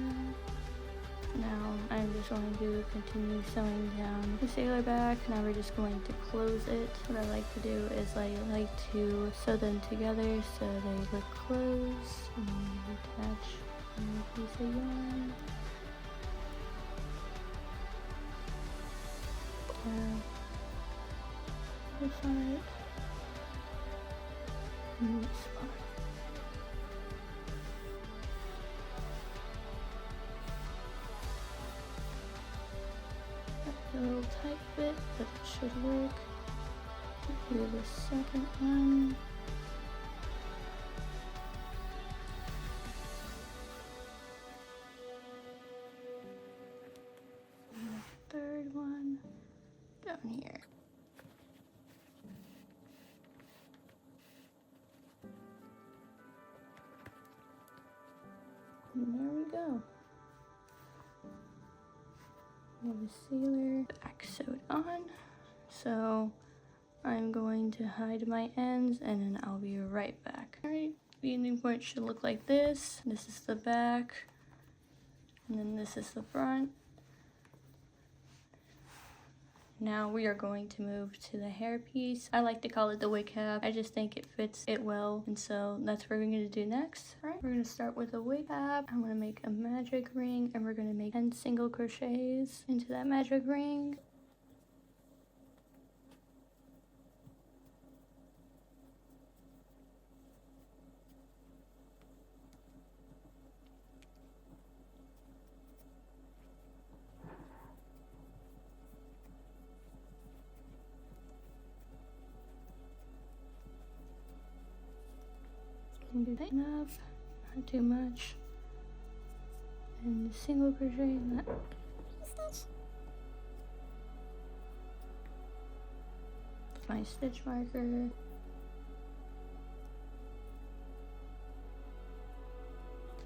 Now I'm just going to continue sewing down the sailor back. Now we're just going to close it. What I like to do is I like to sew them together so they look closed. And then attach a piece of yarn. This side. And this part. A little tight fit, but it should work. Do the second one. And the third one down here. And there we go. We have a sailor back sewed on, so I'm going to hide my ends and then I'll be right back. Alright, the ending point should look like this. This is the back, and then this is the front. Now we are going to move to the hair piece. I like to call it the wig cap. I just think it fits it well, and so that's what we're going to do next. All right, we're going to start with a wig cap. I'm going to make a magic ring, and we're going to make 10 single crochets into that magic ring. to tighten up, not too much, and single crochet in that Stitch. my stitch marker.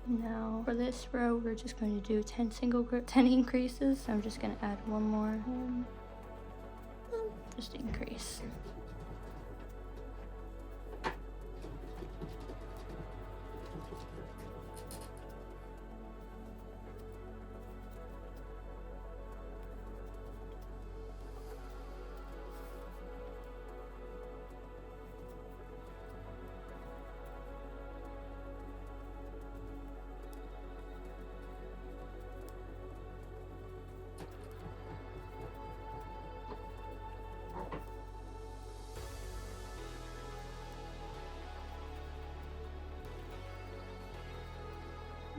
Now for this row, we're just going to do 10 increases. I'm just going to add one more, just increase.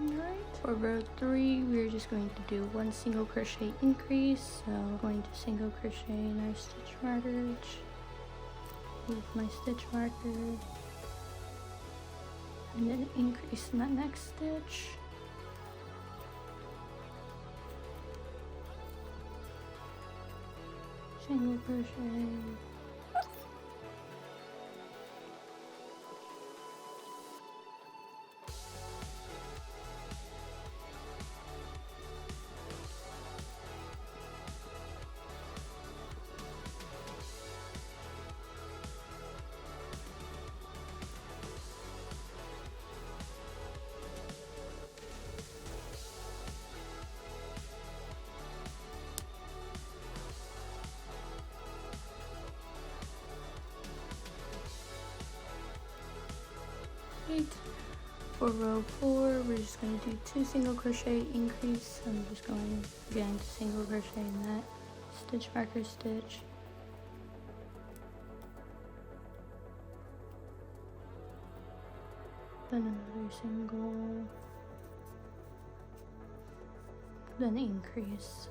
Alright, for row 3, we're just going to do 1 single crochet increase. So I'm going to single crochet in our stitch marker, move my stitch marker, and then increase in that next stitch. Single crochet. For row 4, we're just going to do 2 single crochet increase. I'm just going again to single crochet in that stitch marker stitch. Then another single, then increase.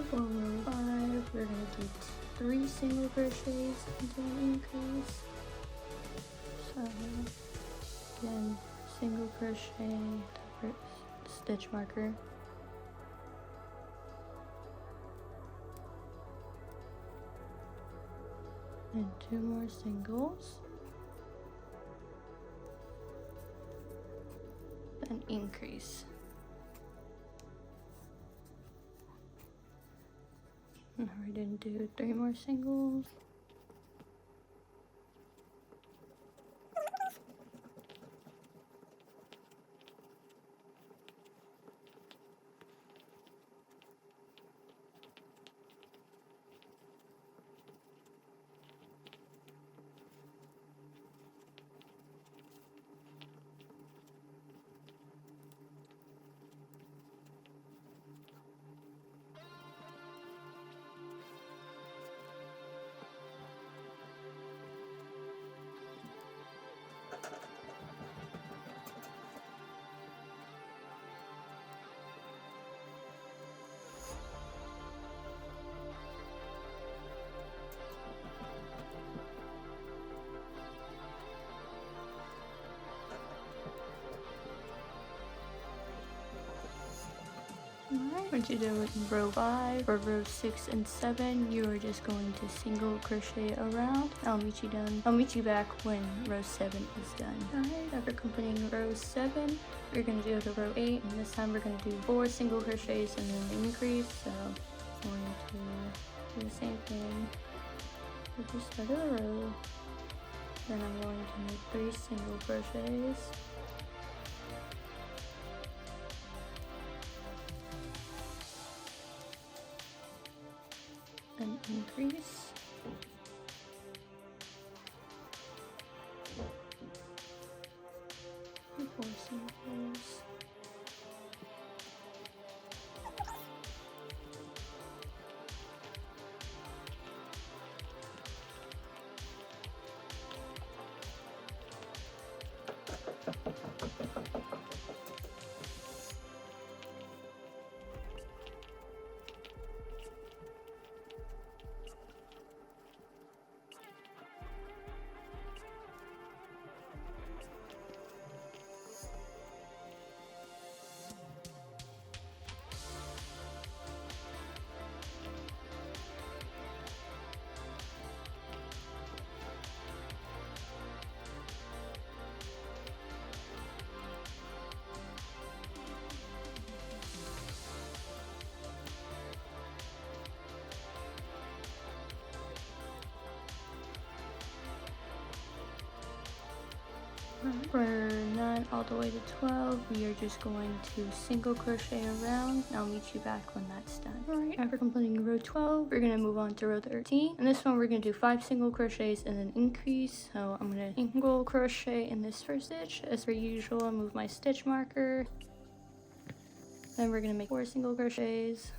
For row 5, we're going to do 3 single crochets into an increase. So again, single crochet, stitch marker, and 2 more singles, then increase. Now we're going to do 3 more singles. Alright, once you do it in row 5, for row 6 and 7, you are just going to single crochet around. I'll meet you back when row 7 is done. Alright, after completing row 7, we're going to go to row 8, and this time we're going to do 4 single crochets and then increase. So I'm going to do the same thing at the start of the row. Then I'm going to make 3 single crochets. An increase. 4 singles. For 9 all the way to 12, we are just going to single crochet around. I'll meet you back when that's done. Alright, after completing row 12, we're going to move on to row 13. And this one, we're going to do 5 single crochets and then increase. So I'm going to single crochet in this first stitch. As per usual, I'll move my stitch marker. Then we're going to make 4 single crochets.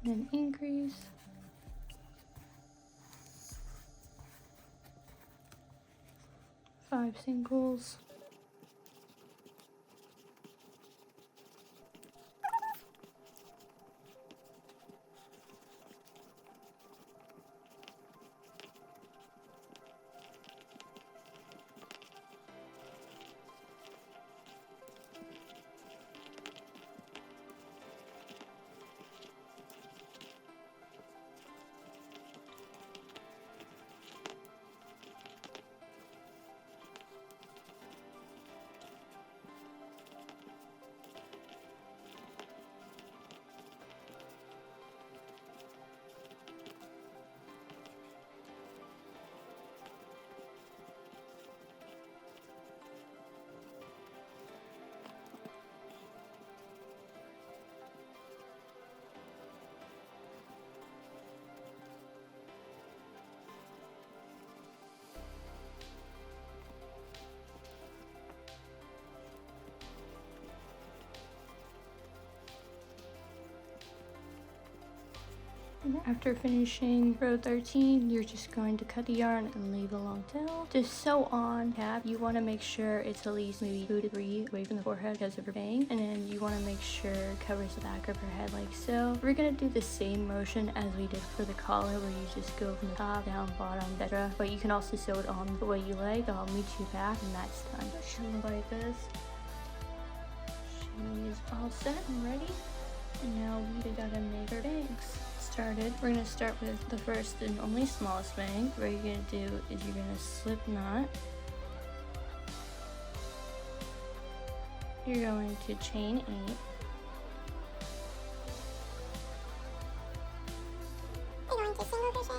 Then increase. 5 singles. After finishing row 13, you're just going to cut the yarn and leave a long tail. To sew on cap, you want to make sure it's at least maybe 2 to 3 away from the forehead because of her bang, and then you want to make sure it covers the back of her head like so. We're going to do the same motion as we did for the collar, where you just go from the top, down, bottom, etc. But you can also sew it on the way you like. I'll meet you back when that's done. It should look like this. She is all set and ready. And now we gotta make our bangs. Started. We're gonna start with the first and only smallest bang. What you're gonna do is you're gonna slip knot. You're going to chain 8. You're going to single crochet.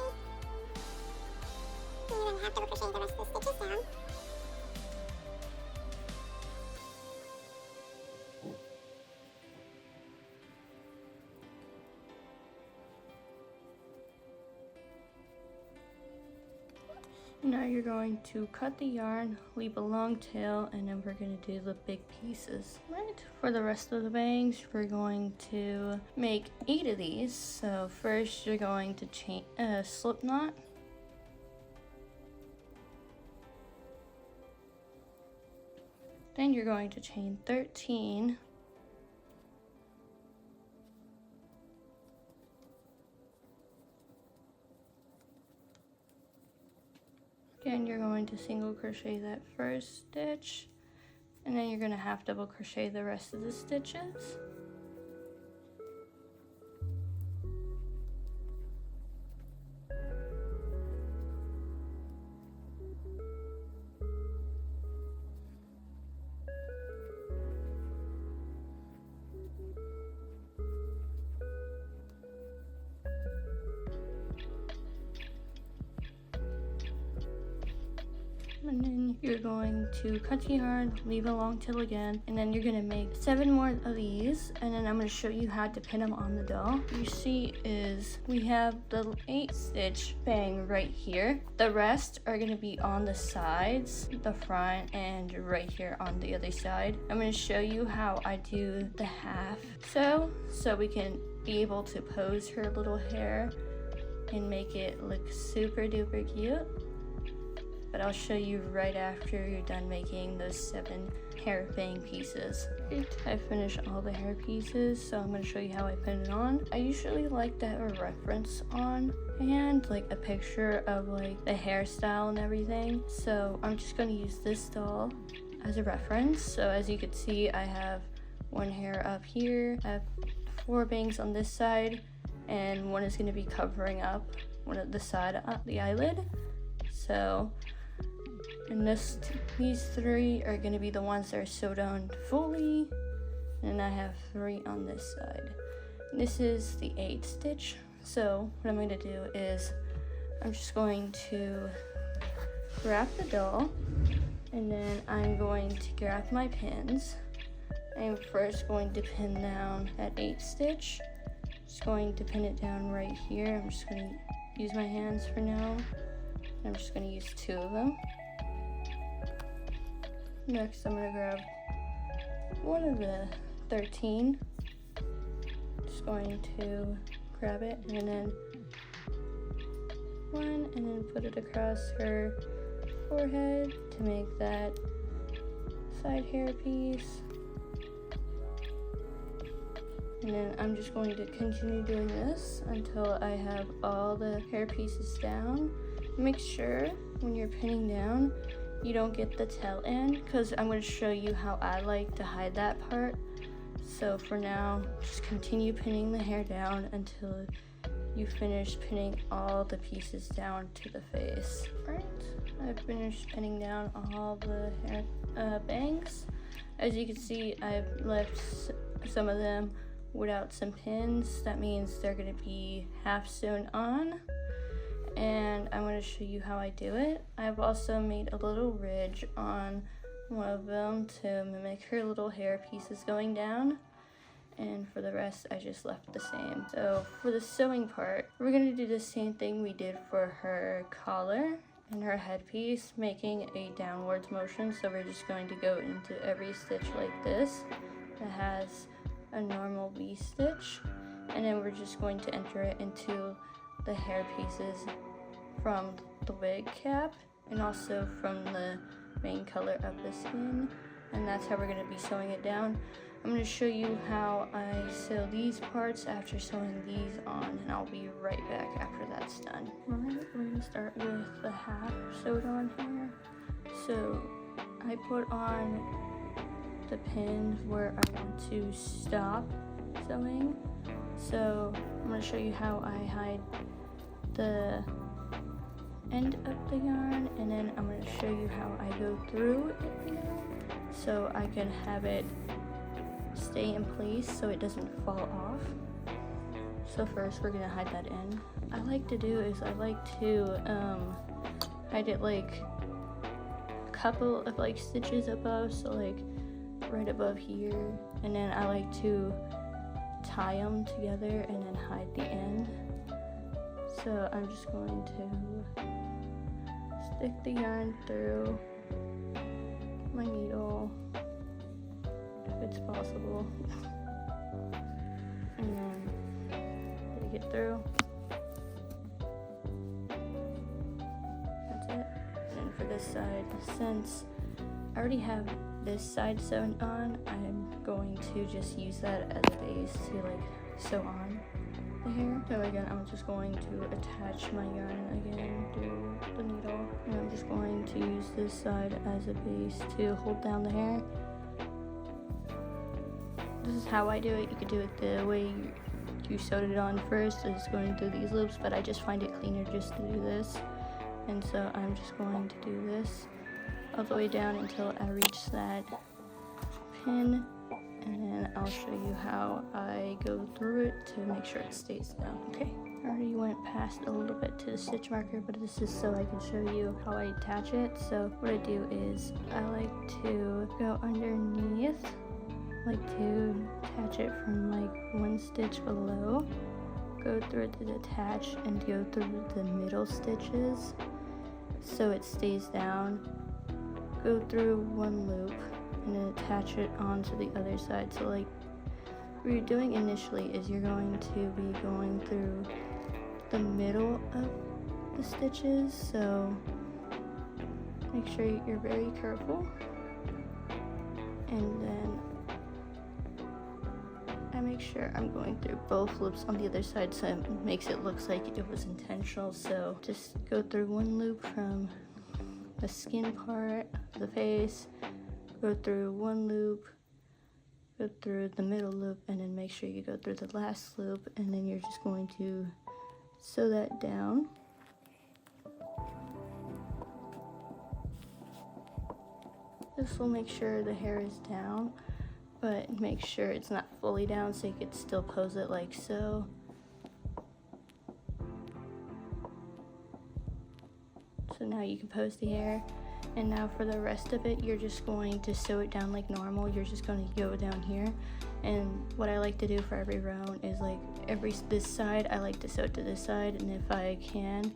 And you're going to half double crochet the rest of the stitches down. Now you're going to cut the yarn, leave a long tail, and then we're going to do the big pieces. Right, for the rest of the bangs, we're going to make 8 of these. So first you're going to chain a slip knot. Then you're going to chain 13. Again, you're going to single crochet that first stitch, and then you're going to half double crochet the rest of the stitches. And then you're going to cut the yarn, leave a long tail again, and then you're gonna make 7 more of these, and then I'm gonna show you how to pin them on the doll. You see is we have the 8 stitch bang right here. The rest are gonna be on the sides, the front, and right here on the other side. I'm gonna show you how I do the half so we can be able to pose her little hair and make it look super duper cute. But I'll show you right after you're done making those 7 hair bang pieces. I finished all the hair pieces, so I'm going to show you how I pin it on. I usually like to have a reference on and like a picture of like the hairstyle and everything. So I'm just going to use this doll as a reference. So as you can see, I have 1 hair up here. I have 4 bangs on this side, and 1 is going to be covering up one of the side of the eyelid. So and these 3 are going to be the ones that are sewed on fully, and I have 3 on this side. This is the 8 stitch. So what I'm going to do is I'm just going to grab the doll, and then I'm going to grab my pins. I'm first going to pin down that 8 stitch. Just going to pin it down right here. I'm just going to use my hands for now. I'm just going to use 2 of them. Next, I'm going to grab one of the 13. Just going to grab it, and then 1, and then put it across her forehead to make that side hair piece. And then I'm just going to continue doing this until I have all the hair pieces down. Make sure when you're pinning down, you don't get the tail end, because I'm going to show you how I like to hide that part. So for now, just continue pinning the hair down until you finish pinning all the pieces down to the face. Alright, I've finished pinning down all the hair bangs. As you can see, I've left some of them without some pins. That means they're going to be half sewn on. And I'm going to show you how I do it. I've also made a little ridge on one of them to mimic her little hair pieces going down, and for the rest I just left the same. So for the sewing part, we're going to do the same thing we did for her collar and her headpiece, making a downwards motion. So we're just going to go into every stitch like this that has a normal V stitch, and then we're just going to enter it into the hair pieces from the wig cap and also from the main color of the skin, and that's how we're going to be sewing it down. I'm going to show you how I sew these parts after sewing these on, and I'll be right back after that's done. Alright, we're going to start with the half sewed on here. So I put on the pins where I want to stop sewing. So I'm going to show you how I hide the end of the yarn, and then I'm going to show you how I go through it now so I can have it stay in place so it doesn't fall off. So first we're going to hide that end. I like to do is I like to hide it like a couple of like stitches above, so like right above here, and then I like to tie them together and then hide the end. So I'm just going to stick the yarn through my needle if it's possible, and then take it through. That's it. And then for this side, since I already have this side sewn on, I'm going to just use that as a base to like sew on the hair. So again, I'm just going to attach my yarn again through the needle, and I'm just going to use this side as a base to hold down the hair. This is how I do it. You could do it the way you sewed it on first, is going through these loops, but I just find it cleaner just to do this. And so I'm just going to do this all the way down until I reach that pin, and then I'll show you how I go through it to make sure it stays down. Okay, I already went past a little bit to the stitch marker, but this is so I can show you how I attach it. So what I do is I like to go underneath, like to attach it from like one stitch below, go through it to detach, and go through the middle stitches so it stays down, go through one loop, and then attach it onto the other side. So like what you're doing initially is you're going to be going through the middle of the stitches, so make sure you're very careful. And then I make sure I'm going through both loops on the other side so it makes it look like it was intentional. So just go through one loop from the skin part of the face, go through one loop, go through the middle loop, and then make sure you go through the last loop, and then you're just going to sew that down. This will make sure the hair is down, but make sure it's not fully down so you could still pose it like so. So now you can pose the hair. And now for the rest of it, you're just going to sew it down like normal. You're just going to go down here. And what I like to do for every round is like this side, I like to sew it to this side. And if I can,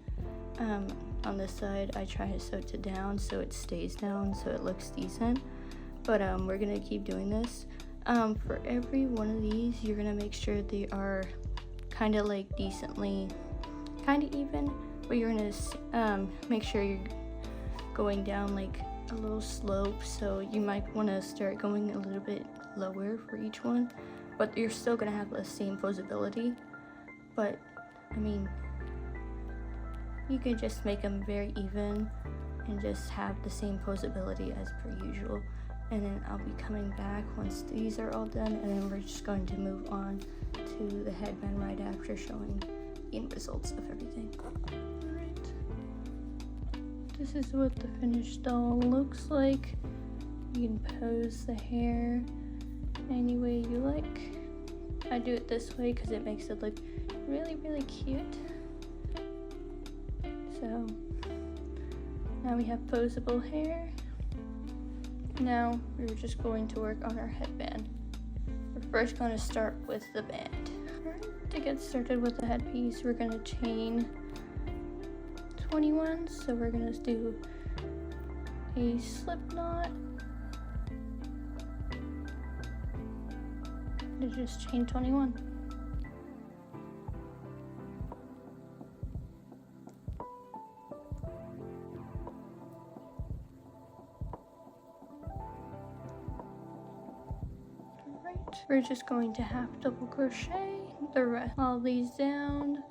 on this side, I try to sew it to down so it stays down so it looks decent. But we're going to keep doing this. For every one of these, you're going to make sure they are kind of like decently, kind of even. But you're going to make sure you're going down like a little slope, so you might want to start going a little bit lower for each one, but you're still going to have the same posability. But I mean, you can just make them very even and just have the same posability as per usual. And then I'll be coming back once these are all done, and then we're just going to move on to the headband right after, showing the end results of everything. This is what the finished doll looks like. You can pose the hair any way you like. I do it this way because it makes it look really, really cute. So now we have posable hair. Now we're just going to work on our headband. We're first going to start with the band. Alright, to get started with the headpiece, we're going to chain 21, so we're gonna do a slip knot and just chain 21. Alright, we're just going to half double crochet the rest, all these down.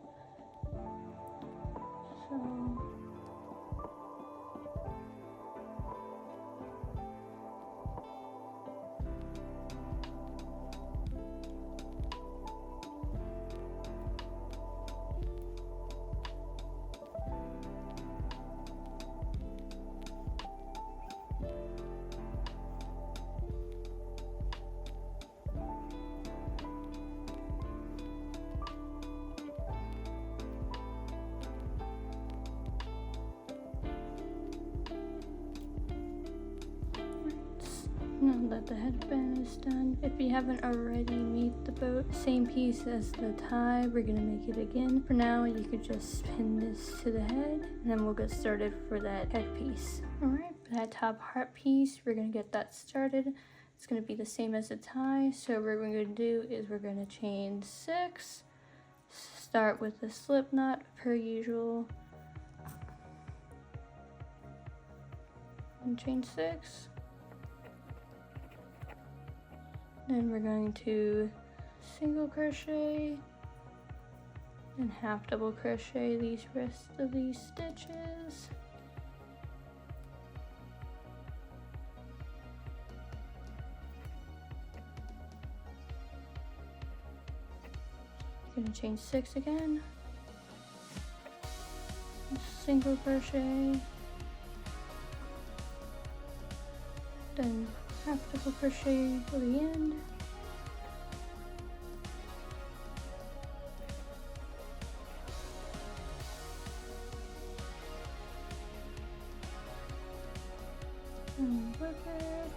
Now that the headband is done, if you haven't already made the bow, same piece as the tie, we're gonna make it again. For now, you could just pin this to the head, and then we'll get started for that headpiece. Alright, for that top heart piece, we're gonna get that started. It's gonna be the same as the tie, so what we're gonna do is we're gonna chain 6, start with a slip knot per usual, and chain 6. Then we're going to single crochet and half double crochet these rest of these stitches. Gonna chain 6 again, single crochet, then half double crochet for the end, and work it.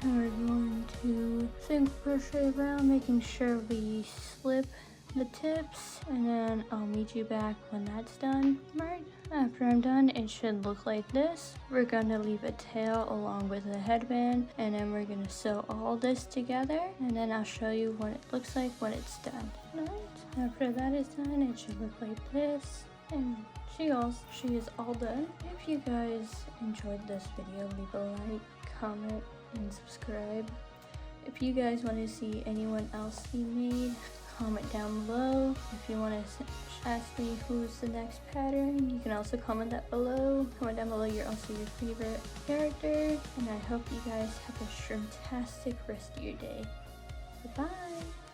And we're going to single crochet around, making sure we slip the tips, and then I'll meet you back when that's done. Right after I'm done, it should look like this. We're gonna leave a tail along with the headband, and then we're gonna sew all this together, and then I'll show you what it looks like when it's done. Right after that is done, it should look like this, and she is all done. If you guys enjoyed this video, leave a like, comment, and subscribe. If you guys want to see anyone else be made, comment down below. If you want to ask me who's the next pattern, you can also comment that below. Comment down below your favorite character, and I hope you guys have a fantastic rest of your day. Bye-bye.